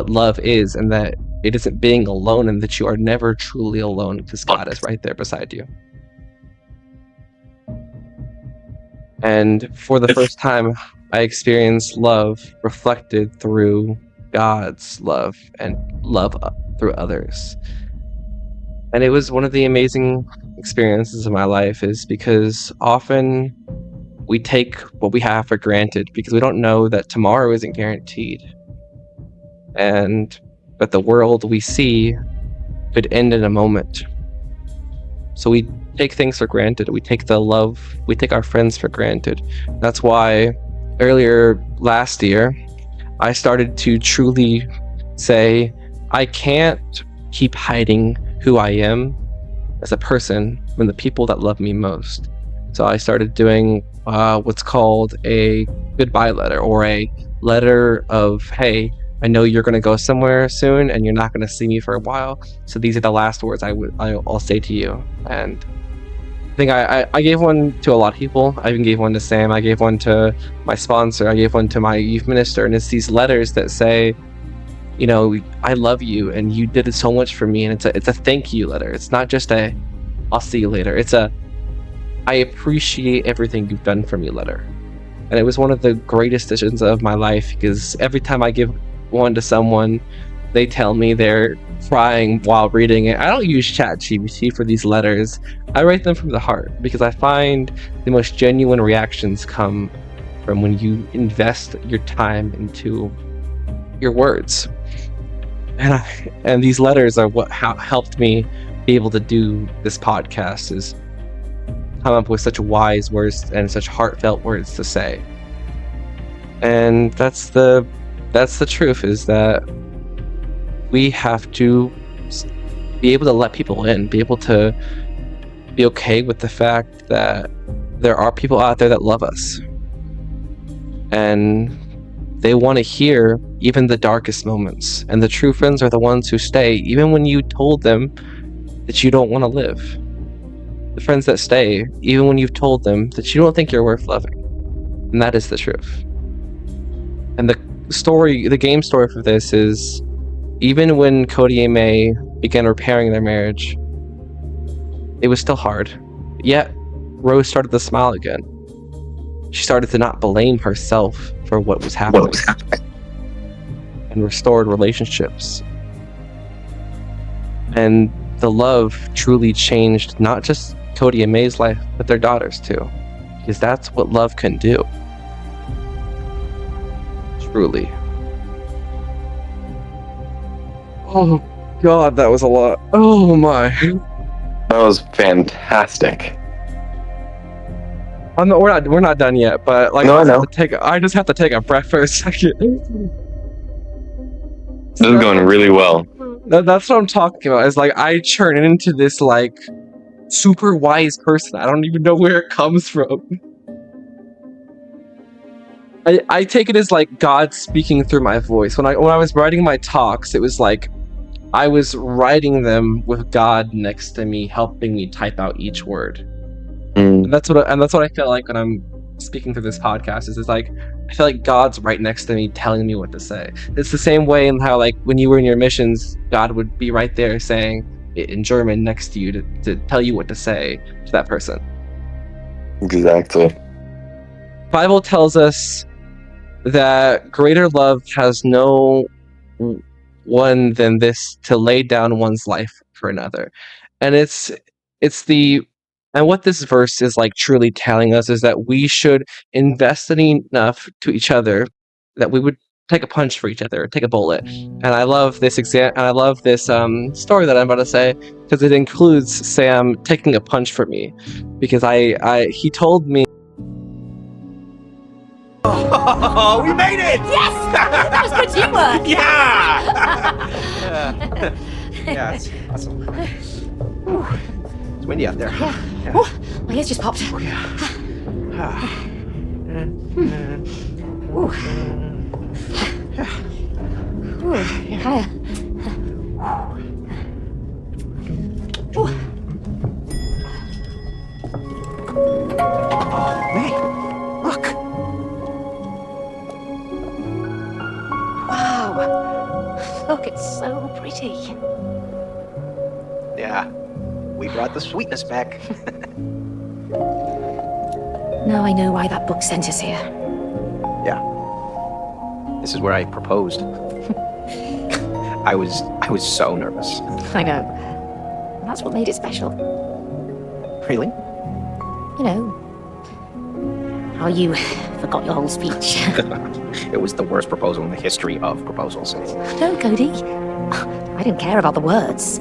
love is, and that it isn't being alone, and that you are never truly alone because God is right there beside you. And for the first time, I experienced love reflected through God's love and love through others. And it was one of the amazing experiences of my life, is because often we take what we have for granted because we don't know that tomorrow isn't guaranteed. And that the world we see could end in a moment. So we take things for granted. We take the love, we take our friends for granted. That's why earlier last year, I started to truly say, I can't keep hiding who I am as a person from the people that love me most. So I started doing what's called a goodbye letter, or a letter of, hey, I know you're going to go somewhere soon and you're not going to see me for a while. So these are the last words I'll say to you. And I think I gave one to a lot of people. I even gave one to Sam. I gave one to my sponsor. I gave one to my youth minister. And it's these letters that say, you know, I love you and you did so much for me. And it's a thank you letter. It's not just a I'll see you later. It's a I appreciate everything you've done for me letter. And it was one of the greatest decisions of my life, because every time I give one to someone, they tell me they're crying while reading it. I don't use ChatGPT for these letters. I write them from the heart, because I find the most genuine reactions come from when you invest your time into your words. And these letters are what helped me be able to do this podcast, is come up with such wise words and such heartfelt words to say. And that's the truth, is that we have to be able to let people in, be able to be okay with the fact that there are people out there that love us, and they want to hear even the darkest moments. And the true friends are the ones who stay even when you told them that you don't want to live. The friends that stay even when you've told them that you don't think you're worth loving. And that is the truth. And the game story for this is, even when Cody and May began repairing their marriage, it was still hard. Yet Rose started to smile again. She started to not blame herself for what was happening, and restored relationships. And the love truly changed not just Cody and May's life, but their daughters too, because that's what love can do. Truly. Oh God, that was a lot. Oh my. That was fantastic. We're not done yet, but like, No, I know. I just have to take a breath for a second. This is going really well. That's what I'm talking about. Is like, I turn into this like super wise person. I don't even know where it comes from. I take it as like God speaking through my voice. When I was writing my talks, it was like I was writing them with God next to me, helping me type out each word. And that's what I feel like when I'm speaking through this podcast. Is it's like I feel like God's right next to me, telling me what to say. It's the same way in how, like, when you were in your missions, God would be right there saying it in German next to you to tell you what to say to that person. Exactly. Bible tells us that greater love has no one than this, to lay down one's life for another. And and what this verse is like truly telling us is that we should invest in enough to each other that we would take a punch for each other, take a bullet. And I love this story that I'm about to say because it includes Sam taking a punch for me, because he told me. Oh, we made it! Yes! That was good teamwork! Yeah! Yeah, it's awesome. Whew. It's windy out there. Yeah. Oh, my ears just popped. Oh, yeah. Ooh. Ooh, higher. Ooh. May, look. Wow. Look, it's so pretty. Yeah, we brought the sweetness back. Now I know why that book sent us here. Yeah. This is where I proposed. I was so nervous. I know. That's what made it special. Really? You know, how you forgot your whole speech. It was the worst proposal in the history of proposals. No, Cody. I didn't care about the words.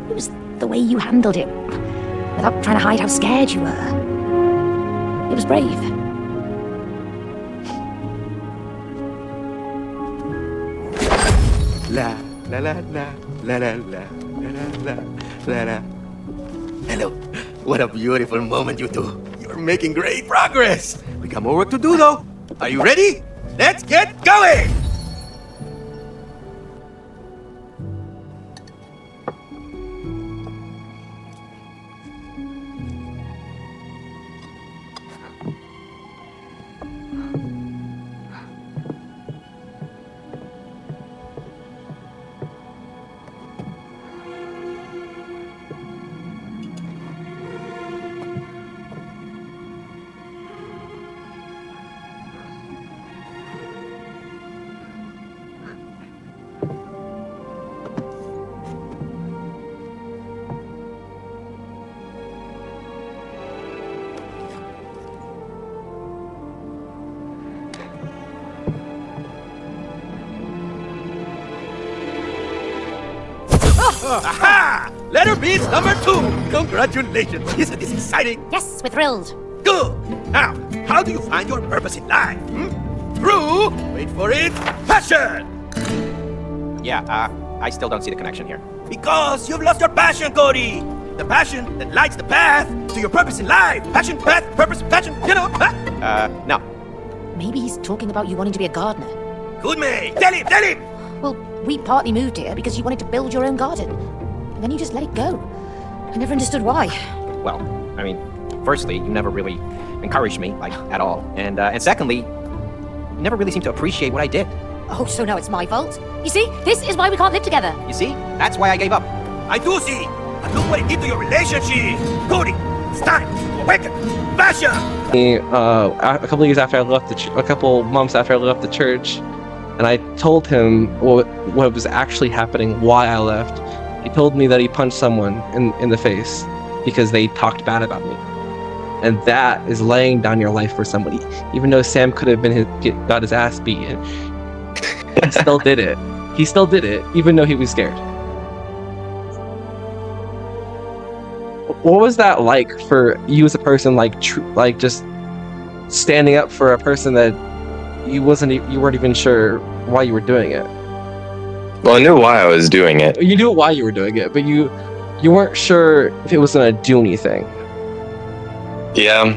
It was the way you handled it, without trying to hide how scared you were. It was brave. La la la la la la la la la la la. Hello. What a beautiful moment, you two. You're making great progress. We got more work to do, though. Are you ready? Let's get going! Aha! Letter B is number 2. Congratulations. Isn't this exciting? Yes, we're thrilled. Good. Now, how do you find your purpose in life? Through, wait for it, passion. Yeah, I still don't see the connection here. Because you've lost your passion, Cody. The passion that lights the path to your purpose in life. Passion, path, purpose, passion, you know. Huh? No. Maybe he's talking about you wanting to be a gardener. Good, May. Tell him, tell him. Well, we partly moved here because you wanted to build your own garden. And then you just let it go. I never understood why. Well, I mean, firstly, you never really encouraged me, like, at all. And secondly, you never really seemed to appreciate what I did. Oh, so now it's my fault? You see, this is why we can't live together. You see? That's why I gave up. I do see. But look what it did to your relationship. Cody, it's time to awaken. Passion. A couple years after I left a couple months after I left the church, and I told him what was actually happening, why I left. He told me that he punched someone in the face because they talked bad about me. And that is laying down your life for somebody. Even though Sam could have got his ass beaten, he still did it. He still did it, even though he was scared. What was that like for you as a person, like just standing up for a person that you weren't even sure why you were doing it? Well, I knew why I was doing it. You knew why you were doing it, but you weren't sure if it was gonna do anything. Yeah,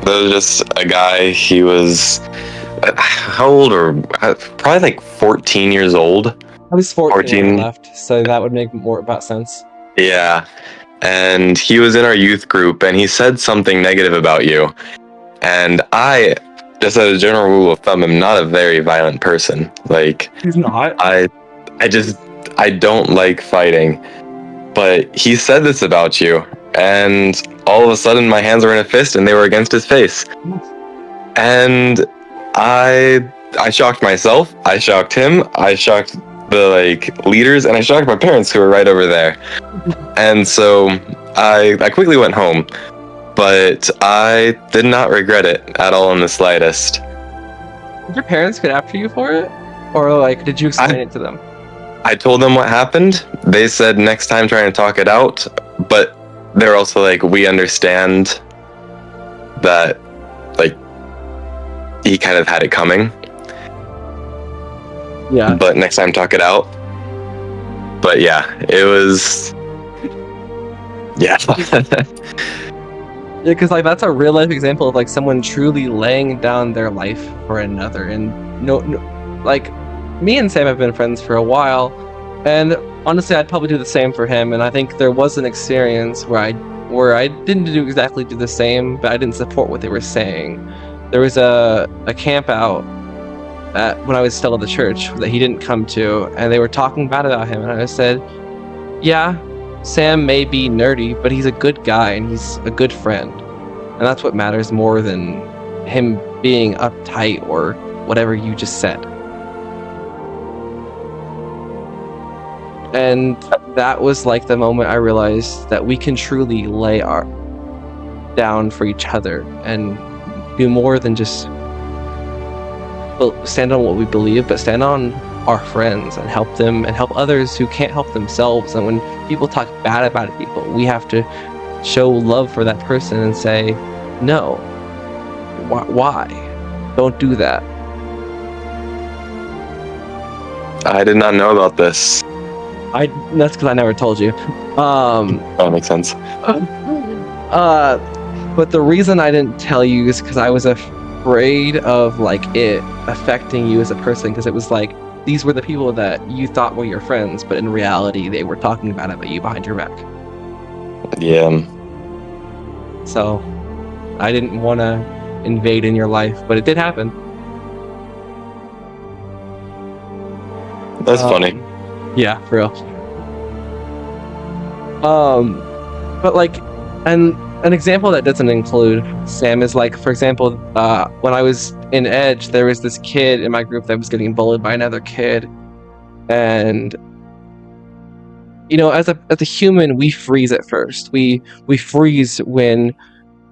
there was just a guy, he was, how old, or probably like 14 years old. I was 14 when I left, so that would make more about sense. Yeah, and he was in our youth group, and he said something negative about you. And I, just as a general rule of thumb, am not a very violent person. Like, He's not. I don't like fighting. But he said this about you, and all of a sudden my hands were in a fist and they were against his face. And I shocked myself, I shocked him, I shocked the leaders, and I shocked my parents who were right over there. And so I quickly went home, but I did not regret it at all in the slightest. Did your parents get after you for it? Or like, did you explain it to them? I told them what happened. They said next time trying to talk it out, but they're also like, we understand that like he kind of had it coming. Yeah. But next time talk it out. But yeah, it was yeah. Yeah, because like that's a real life example of like someone truly laying down their life for another. And no, like me and Sam have been friends for a while, and honestly, I'd probably do the same for him. And I think there was an experience where I didn't do the same, but I didn't support what they were saying. There was a camp out when I was still at the church that he didn't come to, and they were talking bad about him, and I said, yeah, Sam may be nerdy, but he's a good guy and he's a good friend, and that's what matters more than him being uptight or whatever you just said. And that was like the moment I realized that we can truly lay our down for each other and do more than just stand on what we believe, but stand on our friends and help them and help others who can't help themselves. And when people talk bad about people, we have to show love for that person and say, no, why? Don't do that. I did not know about this. That's because I never told you. That makes sense. But the reason I didn't tell you is because I was afraid of like it affecting you as a person, because it was like these were the people that you thought were your friends, but in reality they were talking bad about you behind your back. Yeah. So I didn't want to invade in your life, but it did happen. That's funny. Yeah, for real. But like, and an example that doesn't include Sam is like, for example, when I was in Edge, there was this kid in my group that was getting bullied by another kid, and you know, as a human, we freeze at first. We freeze when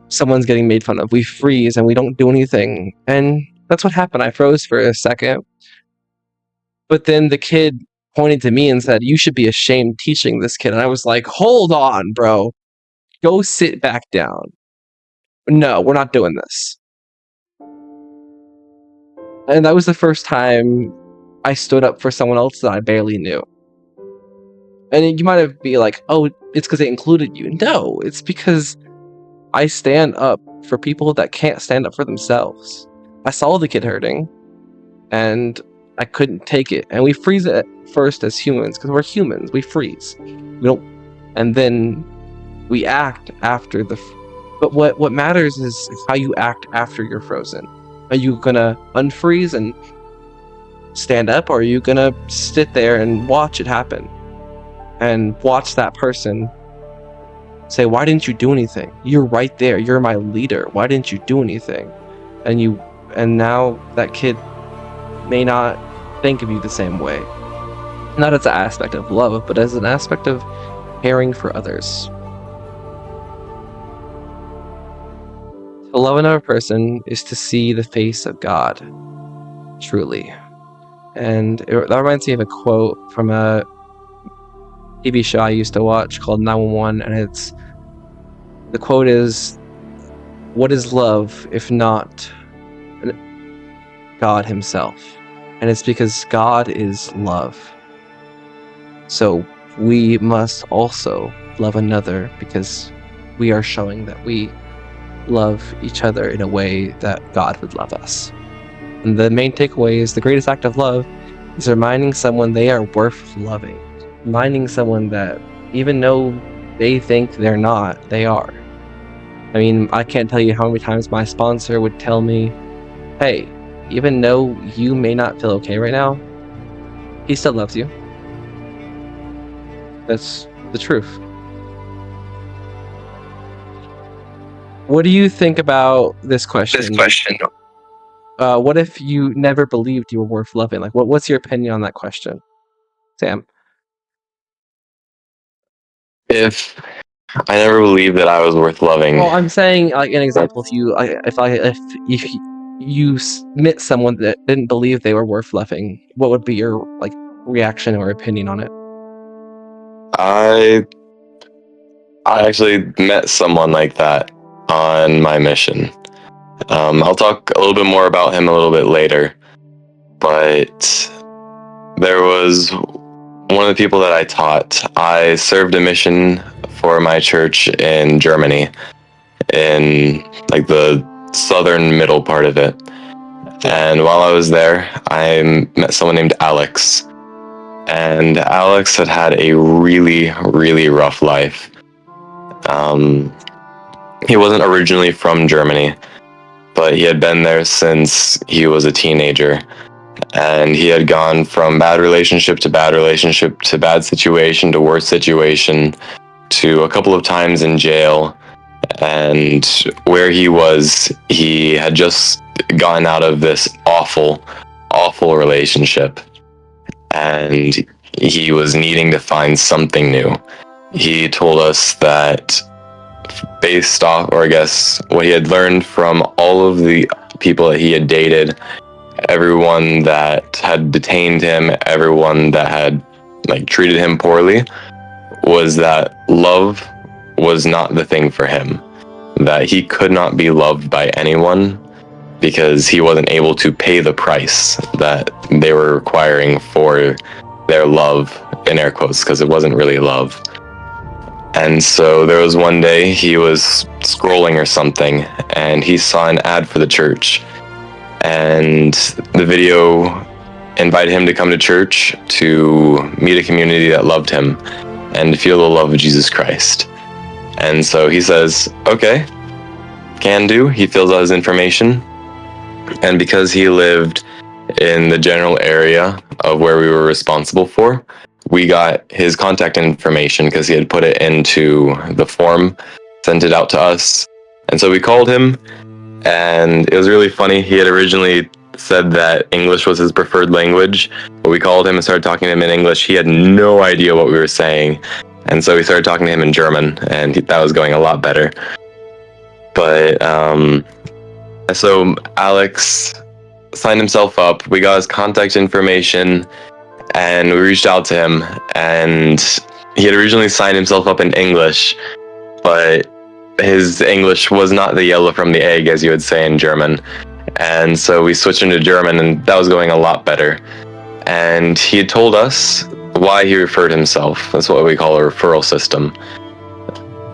someone's getting made fun of. We freeze and we don't do anything, and that's what happened. I froze for a second, but then the kid pointed to me and said, "You should be ashamed teaching this kid." And I was like, "Hold on, bro. Go sit back down. No, we're not doing this." And that was the first time I stood up for someone else that I barely knew. And you might have be like, "Oh, it's because they included you." No, it's because I stand up for people that can't stand up for themselves. I saw the kid hurting, and I couldn't take it. And we freeze at first as humans, because we're humans. We freeze. We don't, and then we act after the. But what matters is how you act after you're frozen. Are you gonna unfreeze and stand up, or are you gonna sit there and watch it happen, and watch that person say, "Why didn't you do anything? You're right there. You're my leader. Why didn't you do anything?" And now that kid may not think of you the same way. Not as an aspect of love, but as an aspect of caring for others. To love another person is to see the face of God, truly. And that reminds me of a quote from a TV show I used to watch called 911, and the quote is, "What is love if not God himself?" And it's because God is love. So we must also love another, because we are showing that we love each other in a way that God would love us. And the main takeaway is the greatest act of love is reminding someone they are worth loving. Reminding someone that even though they think they're not, they are. I mean, I can't tell you how many times my sponsor would tell me, "Hey, even though you may not feel okay right now, he still loves you." That's the truth. What do you think about this question? What if you never believed you were worth loving? Like, what's your opinion on that question, Sam? If I never believed that I was worth loving. Well, I'm saying, like, an example. If you met someone that didn't believe they were worth loving, what would be your like reaction or opinion on it? I actually met someone like that on my mission. I'll talk a little bit more about him a little bit later, but there was one of the people that I taught. I served a mission for my church in Germany, in like the southern middle part of it. And while I was there, I met someone named Alex. And Alex had had a really, really rough life. He wasn't originally from Germany, but he had been there since he was a teenager. And he had gone from bad relationship to bad relationship to bad situation to worse situation to a couple of times in jail. And where he was, he had just gotten out of this awful, awful relationship. And he was needing to find something new. He told us that based off, or I guess what he had learned from all of the people that he had dated, everyone that had detained him, everyone that had like treated him poorly, was that love was not the thing for him. That he could not be loved by anyone because he wasn't able to pay the price that they were requiring for their love, in air quotes, because it wasn't really love. And so there was one day he was scrolling or something, and he saw an ad for the church. And the video invited him to come to church to meet a community that loved him and to feel the love of Jesus Christ. And so he says, okay, can do. He fills out his information. And because he lived in the general area of where we were responsible for, we got his contact information because he had put it into the form, sent it out to us. And so we called him, and it was really funny. He had originally said that English was his preferred language, but we called him and started talking to him in English. He had no idea what we were saying. And so we started talking to him in German, and that was going a lot better. But so Alex signed himself up. We got his contact information, and we reached out to him. And he had originally signed himself up in English, but his English was not the yellow from the egg, as you would say in German. And so we switched into German, and that was going a lot better. And he had told us why he referred himself. That's what we call a referral system.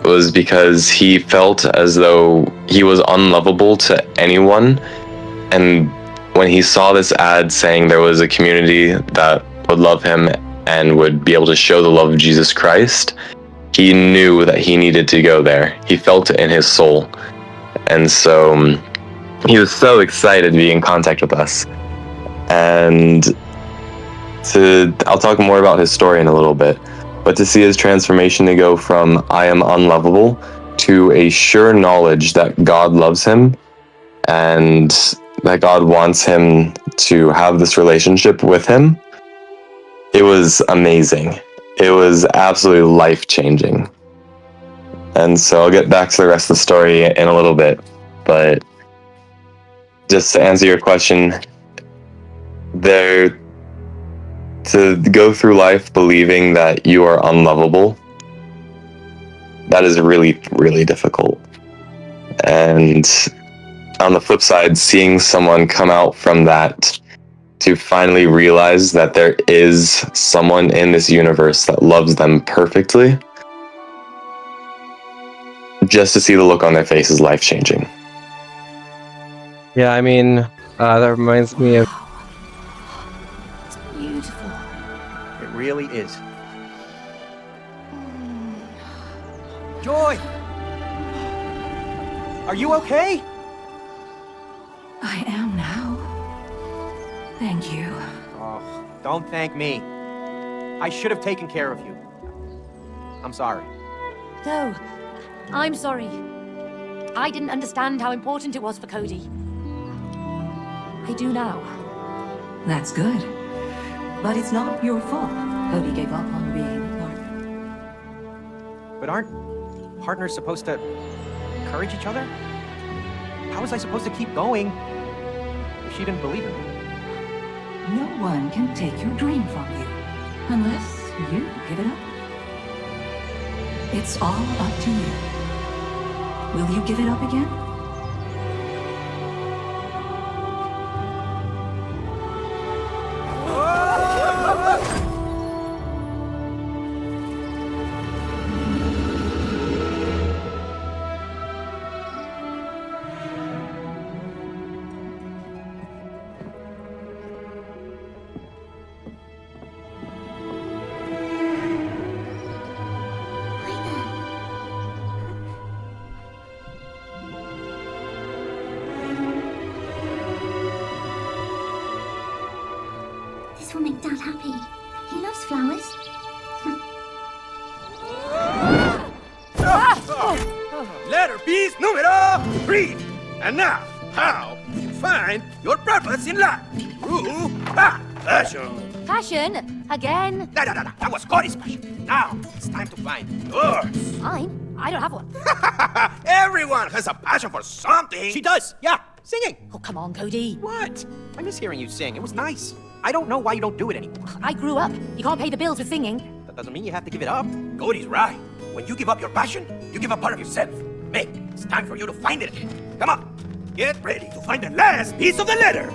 It was because he felt as though he was unlovable to anyone. And when he saw this ad saying there was a community that would love him and would be able to show the love of Jesus Christ, he knew that he needed to go there. He felt it in his soul. And so he was so excited to be in contact with us. And I'll talk more about his story in a little bit, but to see his transformation to go from I am unlovable to a sure knowledge that God loves him and that God wants him to have this relationship with him, it was amazing. It was absolutely life-changing. And so I'll get back to the rest of the story in a little bit, but just to answer your question, to go through life believing that you are unlovable, that is really, really difficult. And on the flip side, seeing someone come out from that to finally realize that there is someone in this universe that loves them perfectly, just to see the look on their face is life-changing. Yeah, I mean, that reminds me of... It's beautiful. It really is. Joy! Are you okay? I am now. Thank you. Oh, don't thank me. I should have taken care of you. I'm sorry. No, I'm sorry. I didn't understand how important it was for Cody. I do now. That's good. But it's not your fault. Cody gave up on being a partner. But aren't partners supposed to encourage each other? How was I supposed to keep going if she didn't believe in me? No one can take your dream from you unless you give it up. It's all up to you. Will you give it up again? This will make Dad happy. He loves flowers. Letter piece numero 3. And now, how do you find your purpose in life? Through passion. Passion? Again? That was Cody's passion. Now, it's time to find yours. Mine? I don't have one. Everyone has a passion for something. She does, yeah, singing. Oh, come on, Cody. What? I miss hearing you sing. It was nice. I don't know why you don't do it anymore. I grew up. You can't pay the bills with singing. That doesn't mean you have to give it up. Cody's right. When you give up your passion, you give up part of yourself. May, it's time for you to find it again. Come on, get ready to find the last piece of the letter.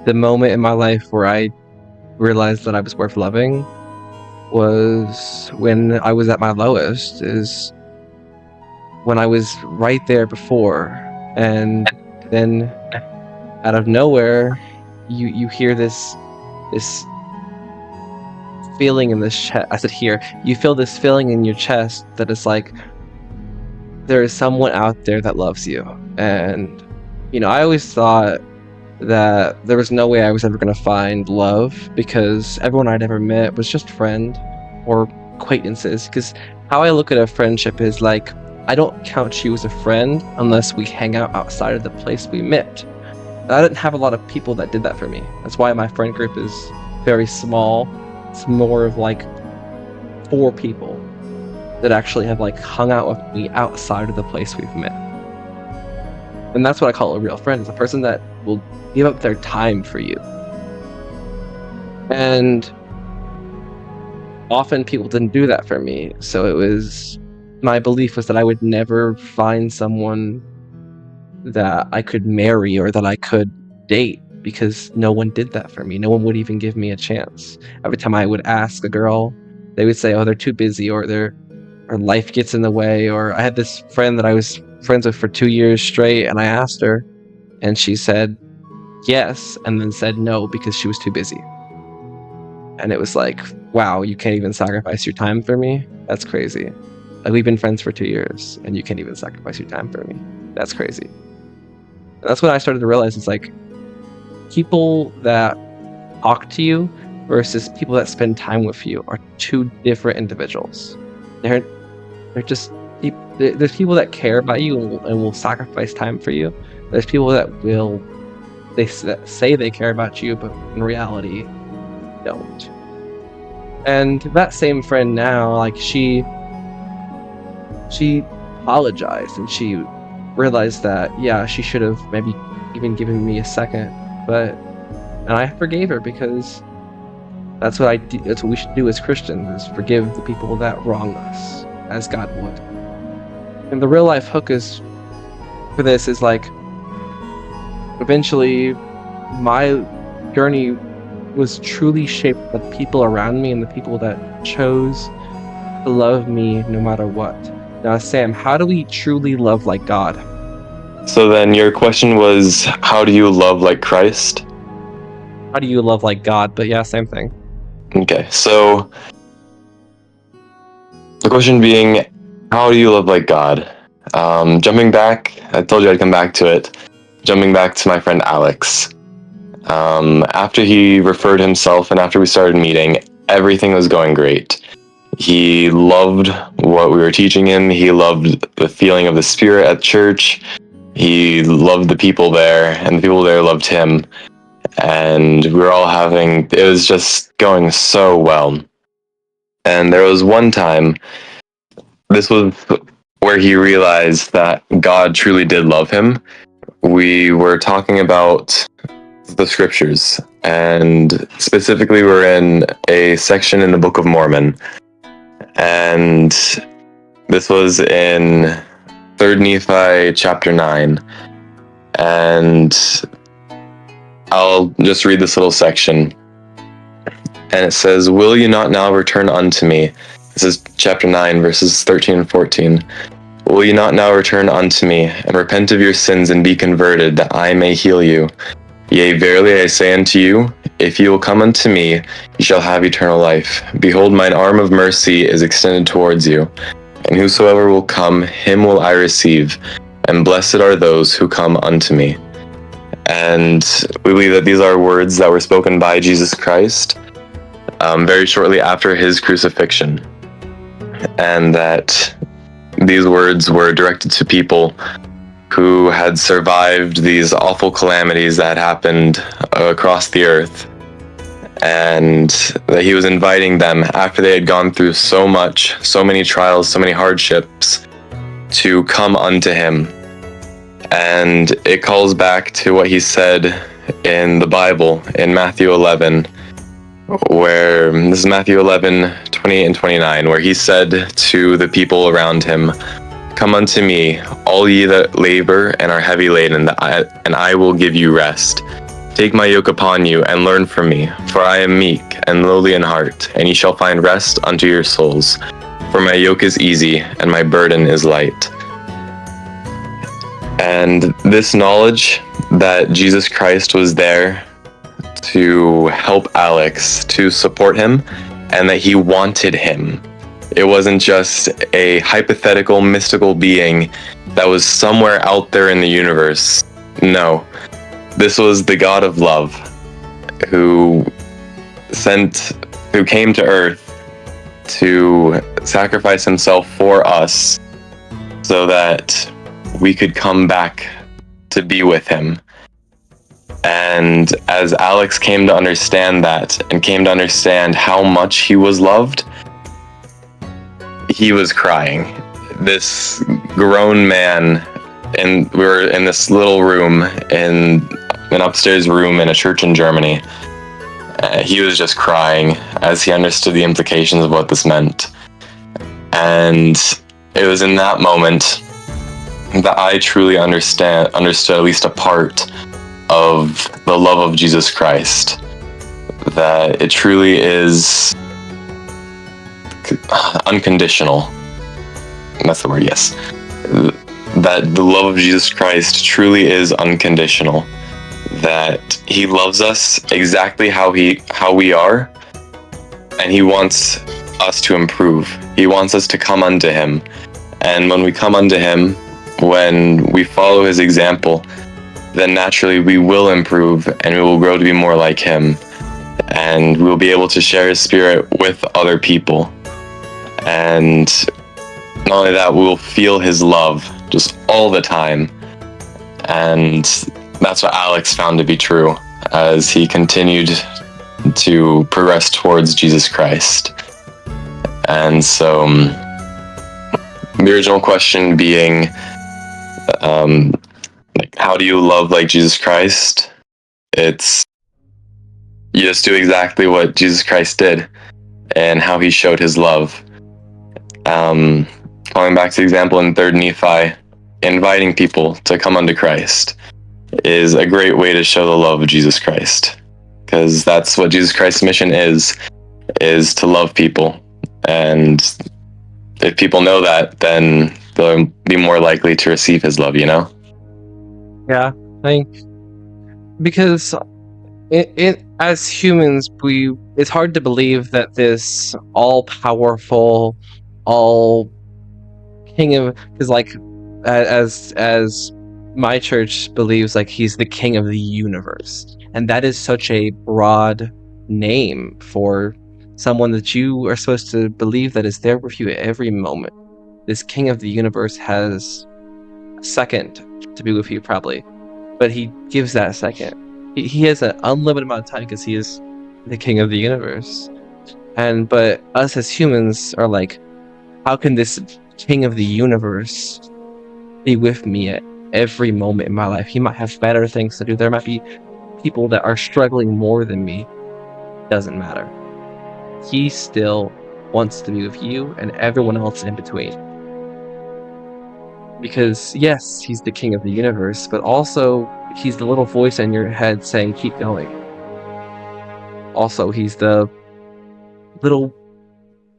The moment in my life where I realized that I was worth loving was when I was at my lowest, is when I was right there before, and then out of nowhere you hear this feeling in this chest. I said here, you feel this feeling in your chest that is like there is someone out there that loves you. And I always thought that there was no way I was ever going to find love, because everyone I'd ever met was just friend or acquaintances. Because how I look at a friendship is like, I don't count you as a friend unless we hang out outside of the place we met. I didn't have a lot of people that did that for me. That's why my friend group is very small. It's more of like 4 people that actually have like hung out with me outside of the place we've met. And that's what I call a real friend. It's a person that will give up their time for you. And often people didn't do that for me. So my belief was that I would never find someone that I could marry or that I could date, because no one did that for me. No one would even give me a chance. Every time I would ask a girl, they would say, oh, they're too busy, or life gets in the way. Or I had this friend that I was friends with for 2 years straight, and I asked her, and she said yes, and then said no because she was too busy. And it was like, wow, you can't even sacrifice your time for me? That's crazy. Like, we've been friends for 2 years, and you can't even sacrifice your time for me? That's crazy. And that's when I started to realize, it's like, people that talk to you versus people that spend time with you are 2 different individuals. They're just, there's people that care about you and will sacrifice time for you. There's people that say they care about you, but in reality don't. And that same friend now, like, she apologized, and she realized that, yeah, she should have maybe even given me a second, and I forgave her, because that's what that's what we should do as Christians, is forgive the people that wrong us as God would. And the real life hook for this is like, eventually my journey was truly shaped by the people around me and the people that chose to love me no matter what. Now, Sam, how do we truly love like God? So then your question was, how do you love like Christ? How do you love like God? But yeah, same thing. Okay, so the question being, how do you love like God? Jumping back, I told you I'd come back to it. Jumping back to my friend Alex. After he referred himself and after we started meeting, everything was going great. He loved what we were teaching him. He loved the feeling of the Spirit at church. He loved the people there, and the people there loved him. And we were all it was just going so well. And there was one time, this was where he realized that God truly did love him. We were talking about the scriptures, and specifically we're in a section in the Book of Mormon, and this was in 3rd Nephi chapter 9, and I'll just read this little section. And it says, "Will you not now return unto me?" This is chapter 9, verses 13 and 14. "Will you not now return unto me, and repent of your sins, and be converted, that I may heal you? Yea, verily I say unto you, if you will come unto me, you shall have eternal life. Behold, mine arm of mercy is extended towards you, and whosoever will come, him will I receive, and blessed are those who come unto me." And we believe that these are words that were spoken by Jesus Christ very shortly after his crucifixion, and that these words were directed to people who had survived these awful calamities that happened across the earth, and that he was inviting them, after they had gone through so much, so many trials, so many hardships, to come unto him. And it calls back to what he said in the Bible in Matthew 11, where this is Matthew 11, 28 and 29, where he said to the people around him, "Come unto me, all ye that labor and are heavy laden, and I will give you rest. Take my yoke upon you and learn from me, for I am meek and lowly in heart, and ye shall find rest unto your souls. For my yoke is easy and my burden is light." And this knowledge that Jesus Christ was there to help Alex, to support him, and that he wanted him. It wasn't just a hypothetical, mystical being that was somewhere out there in the universe. No, this was the God of love who came to earth to sacrifice himself for us so that we could come back to be with him. And as Alex came to understand that, and came to understand how much he was loved, he was crying. This grown man, and we were in this little room, in an upstairs room in a church in Germany. He was just crying as he understood the implications of what this meant. And it was in that moment that I truly understood at least a part of the love of Jesus Christ, that it truly is unconditional. That's the word, yes. That the love of Jesus Christ truly is unconditional, that he loves us exactly how we are, and he wants us to improve. He wants us to come unto him. And when we come unto him, when we follow his example, then naturally we will improve and we will grow to be more like him, and we'll be able to share his spirit with other people. And not only that, we'll feel his love just all the time. And that's what Alex found to be true as he continued to progress towards Jesus Christ. And so the original question being, how do you love like Jesus Christ? It's, you just do exactly what Jesus Christ did and how he showed his love. Going back to the example in 3rd Nephi, inviting people to come unto Christ is a great way to show the love of Jesus Christ, because that's what Jesus Christ's mission is to love people. And if people know that, then they'll be more likely to receive his love, you know? Yeah, because it as humans, it's hard to believe that this all-powerful, all king of, because like as my church believes, like he's the king of the universe, and that is such a broad name for someone that you are supposed to believe that is there with you at every moment. This king of the universe has a second to be with you, probably, but he gives that second. He has an unlimited amount of time because he is the king of the universe. But us as humans are like, how can this king of the universe be with me at every moment in my life. He might have better things to do. There might be people that are struggling more than me. Doesn't matter. He still wants to be with you and everyone else in between. Because yes, he's the king of the universe, but also he's the little voice in your head saying, keep going. Also, he's the little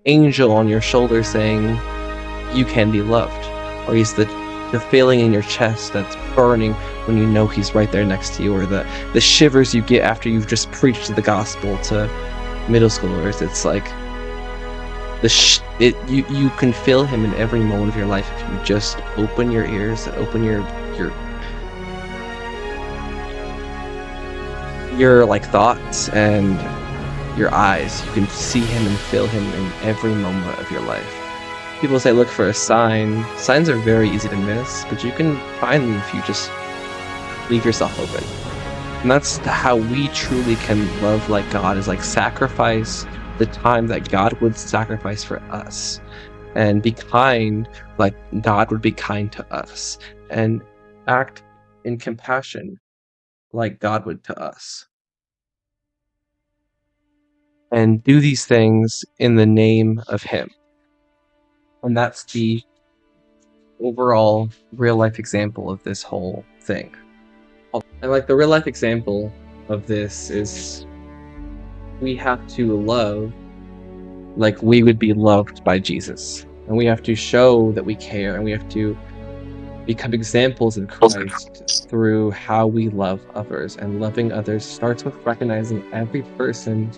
angel on your shoulder saying, you can be loved. Or he's the feeling in your chest that's burning when you know he's right there next to you, or the shivers you get after you've just preached the gospel to middle schoolers. It's like you can feel him in every moment of your life if you just open your ears, open your like thoughts and your eyes. You can see him and feel him in every moment of your life. People say look for a sign. Signs are very easy to miss, but you can find them if you just leave yourself open. And that's how we truly can love like God, is like sacrifice the time that God would sacrifice for us, and be kind like God would be kind to us, and act in compassion like God would to us. And do these things in the name of him. And that's the overall real life example of this whole thing. And like the real life example of this is we have to love like we would be loved by Jesus. And we have to show that we care, and we have to become examples of Christ through how we love others. And loving others starts with recognizing every person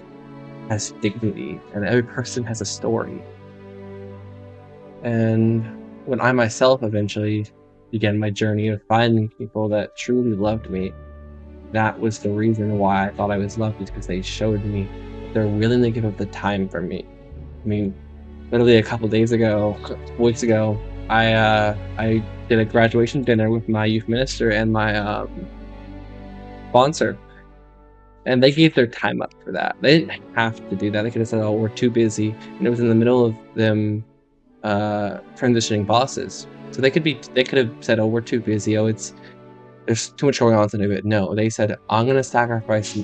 has dignity and every person has a story. And when I myself eventually began my journey of finding people that truly loved me, that was the reason why I thought I was loved, is because they showed me they're willing to give up the time for me. I mean, literally a couple weeks ago, I did a graduation dinner with my youth minister and my sponsor, and they gave their time up for that. They didn't have to do that. They could have said, "Oh, we're too busy," and it was in the middle of them transitioning bosses, so they could have said, "Oh, we're too busy. Oh, there's too much going on to do it." No, they said, "I'm gonna sacrifice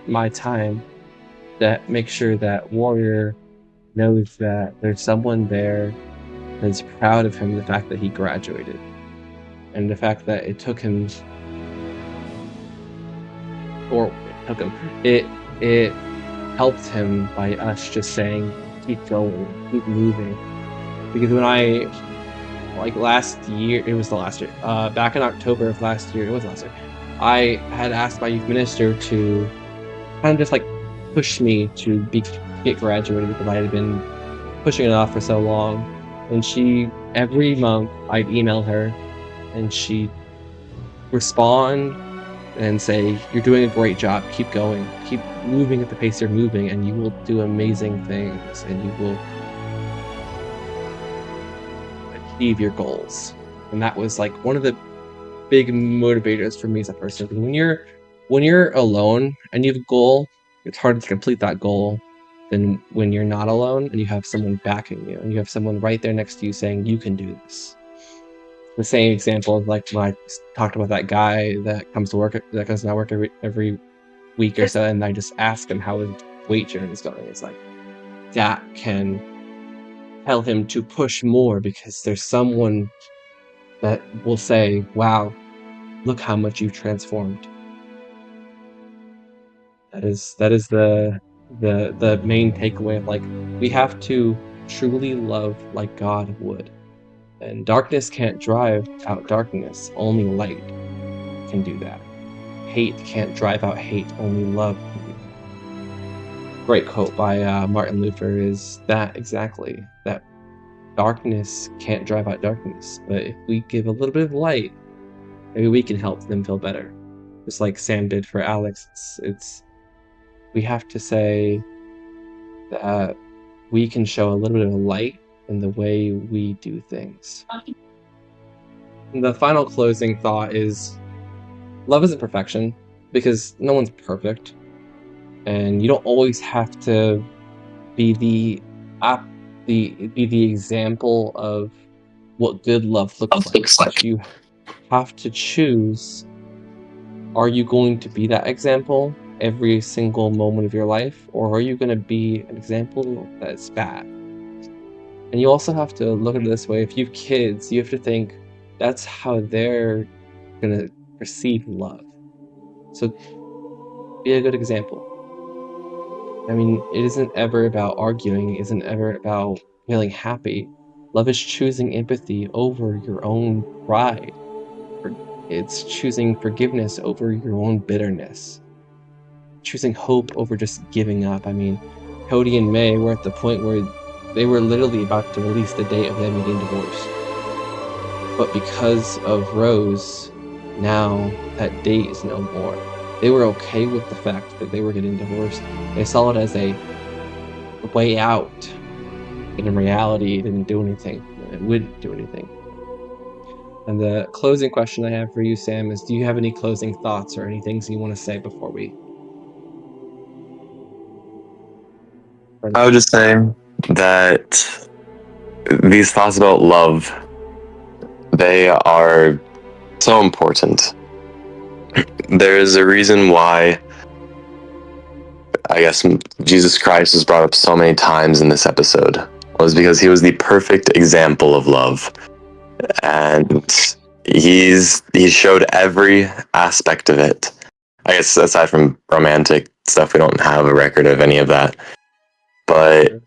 my time that makes sure that Warrior knows that there's someone there that's proud of him, the fact that he graduated, and the fact that it helped him by us just saying, keep going, keep moving." Because when back in October of last year, I had asked my youth minister to kind of just like push me to get graduated, because I had been pushing it off for so long. And every month I'd email her and she'd respond and say, "You're doing a great job, keep going, keep moving at the pace you're moving, and you will do amazing things, and you will achieve your goals." And that was like one of the big motivators for me as a person. Because when you're alone and you have a goal, it's harder to complete that goal than when you're not alone and you have someone backing you, and you have someone right there next to you saying, "You can do this." The same example of like when I talked about that guy that comes to work every week or so, and I just ask him how his weight journey is going. It's like that can tell him to push more, because there's someone that will say, "Wow, look how much you've transformed." That is the main takeaway of like, we have to truly love like God would. And darkness can't drive out darkness, only light can do that. Hate can't drive out hate, only love can do that. Great quote by Martin Luther is that exactly, that darkness can't drive out darkness, but if we give a little bit of light, maybe we can help them feel better. Just like Sam did for Alex. We have to say that we can show a little bit of light in the way we do things. And the final closing thought is, love isn't perfection, because no one's perfect, and you don't always have to be the be the example of what good love looks like. You have to choose, are you going to be that example every single moment of your life, or are you going to be an example that's bad? And you also have to look at it this way. If you have kids, you have to think that's how they're going to perceive love. So be a good example. I mean, it isn't ever about arguing. It isn't ever about feeling happy. Love is choosing empathy over your own pride. It's choosing forgiveness over your own bitterness. Choosing hope over just giving up. I mean, Cody and May were at the point where they were literally about to release the date of them getting divorced. But because of Rose, now that date is no more. They were okay with the fact that they were getting divorced. They saw it as a way out. And in reality, it didn't do anything. It wouldn't do anything. And the closing question I have for you, Sam, is do you have any closing thoughts or any things you want to say before we... I would just say that these thoughts about love, they are so important. There is a reason why, I guess, Jesus Christ was brought up so many times in this episode, was because he was the perfect example of love. And he showed every aspect of it. I guess aside from romantic stuff, we don't have a record of any of that. But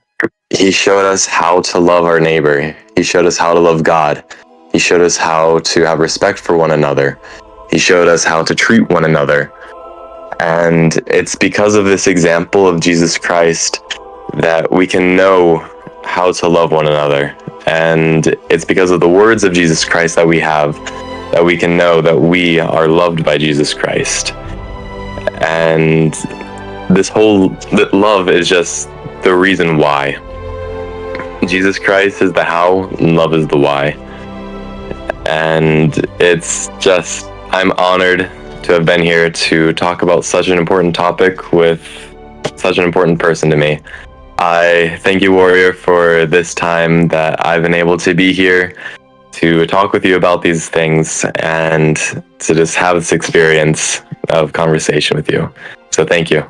he showed us how to love our neighbor. He showed us how to love God. He showed us how to have respect for one another. He showed us how to treat one another. And it's because of this example of Jesus Christ that we can know how to love one another. And it's because of the words of Jesus Christ that we have that we can know that we are loved by Jesus Christ. And this whole love is just the reason why. Jesus Christ is the how, and love is the why. And it's just, I'm honored to have been here to talk about such an important topic with such an important person to me. I thank you, Warrior, for this time that I've been able to be here to talk with you about these things and to just have this experience of conversation with you. So thank you.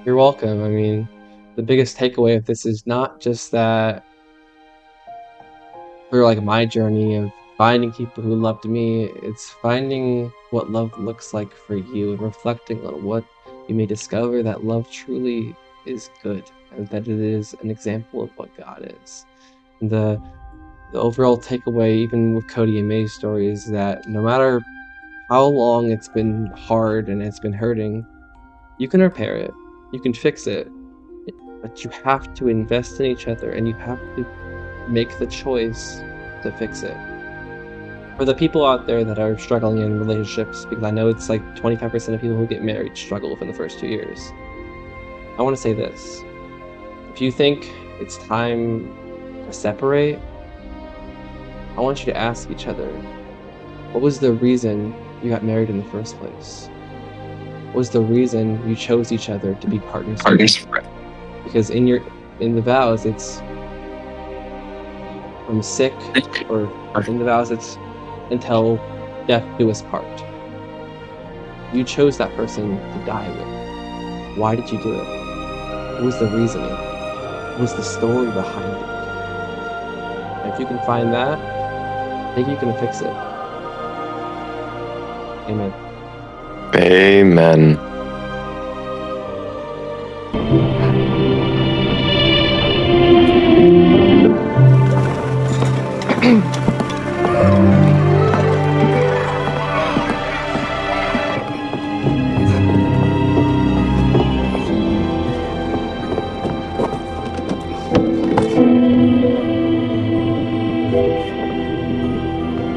You're welcome. I mean, the biggest takeaway of this is not just that for like my journey of finding people who loved me, it's finding what love looks like for you and reflecting on what you may discover that love truly is good and that it is an example of what God is. The overall takeaway, even with Cody and May's story, is that no matter how long it's been hard and it's been hurting, you can repair it, you can fix it, but you have to invest in each other and you have to make the choice to fix it. For the people out there that are struggling in relationships, because I know it's like 25% of people who get married struggle within the first 2 years, I want to say this. If you think it's time to separate, I want you to ask each other, what was the reason you got married in the first place? What was the reason you chose each other to be partners? Because in the vows, it's from sick, or in the vows, it's until death do us part. You chose that person to die with. Why did you do it? What was the reasoning? What was the story behind it? And if you can find that, I think you can fix it. Amen. Amen.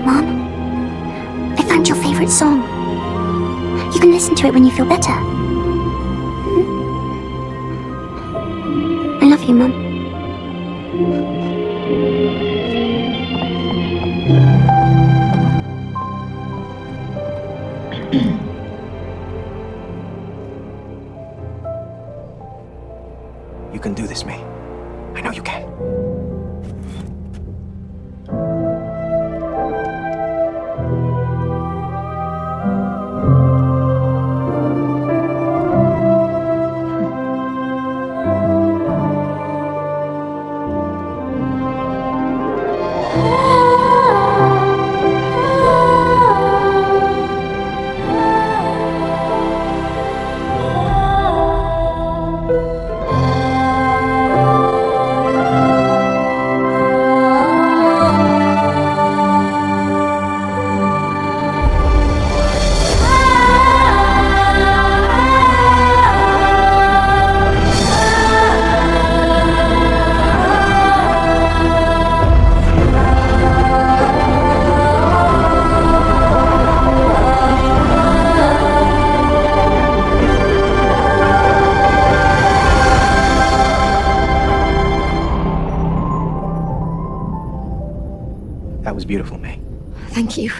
Mom, I found your favorite song. You can listen to it when you feel better. I love you, Mom. You can do this, May. I know you can. That was beautiful, May. Thank you.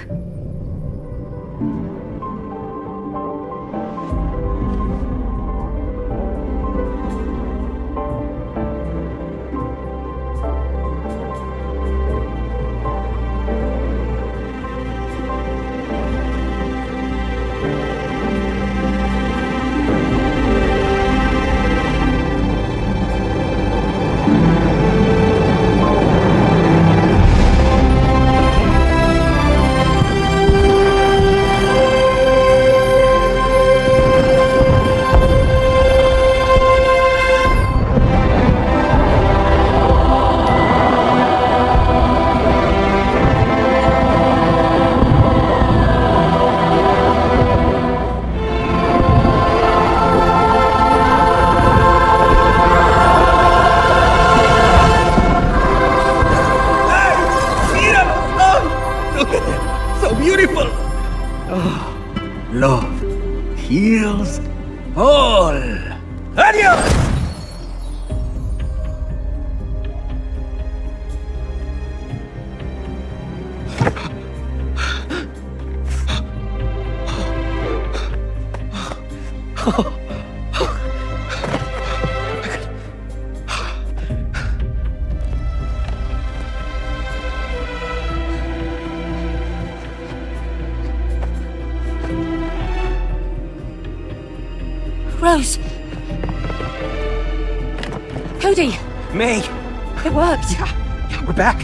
Love heals all. Adios! Rose! Cody! May! It worked! Yeah, we're back.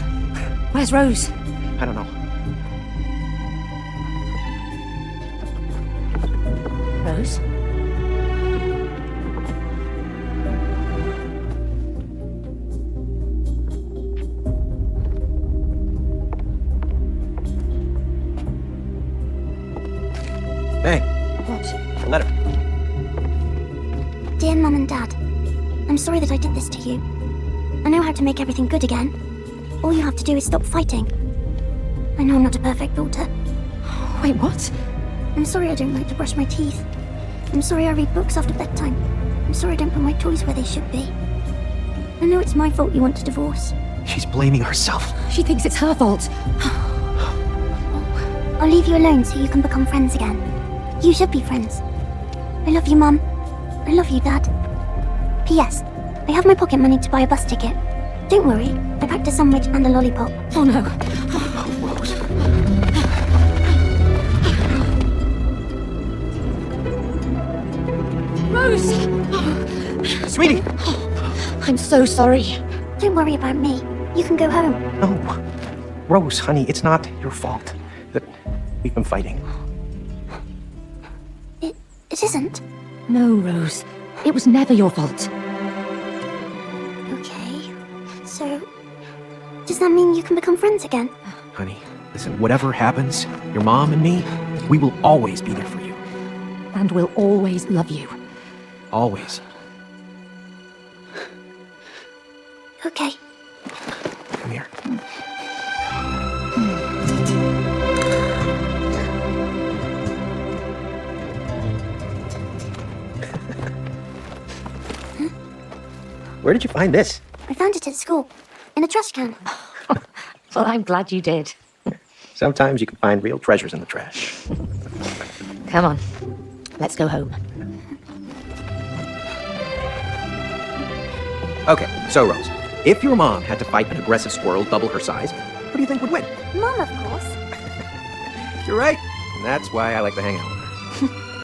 Where's Rose? I don't know. Rose? May, What? a letter. Dear Mum and Dad, I'm sorry that I did this to you. I know how to make everything good again. All you have to do is stop fighting. I know I'm not a perfect daughter. Wait, what? I'm sorry I don't like to brush my teeth. I'm sorry I read books after bedtime. I'm sorry I don't put my toys where they should be. I know it's my fault you want to divorce. She's blaming herself. She thinks it's her fault. I'll leave you alone so you can become friends again. You should be friends. I love you, Mum. I love you, Dad. P.S. I have my pocket money to buy a bus ticket. Don't worry, I packed a sandwich and a lollipop. Oh no. Rose! Sweetie! I'm so sorry. Don't worry about me. You can go home. No. Rose, honey, it's not your fault that we've been fighting. It isn't. No, Rose. It was never your fault. Okay. So, does that mean you can become friends again? Honey, listen, whatever happens, your mom and me, we will always be there for you. And we'll always love you. Always. Okay. Come here. Where did you find this? I found it at school. In a trash can. Well, I'm glad you did. Sometimes you can find real treasures in the trash. Come on. Let's go home. Okay, so Rose, If your mom had to fight an aggressive squirrel double her size, who do you think would win? Mom, of course. You're right. And that's why I like to hang out.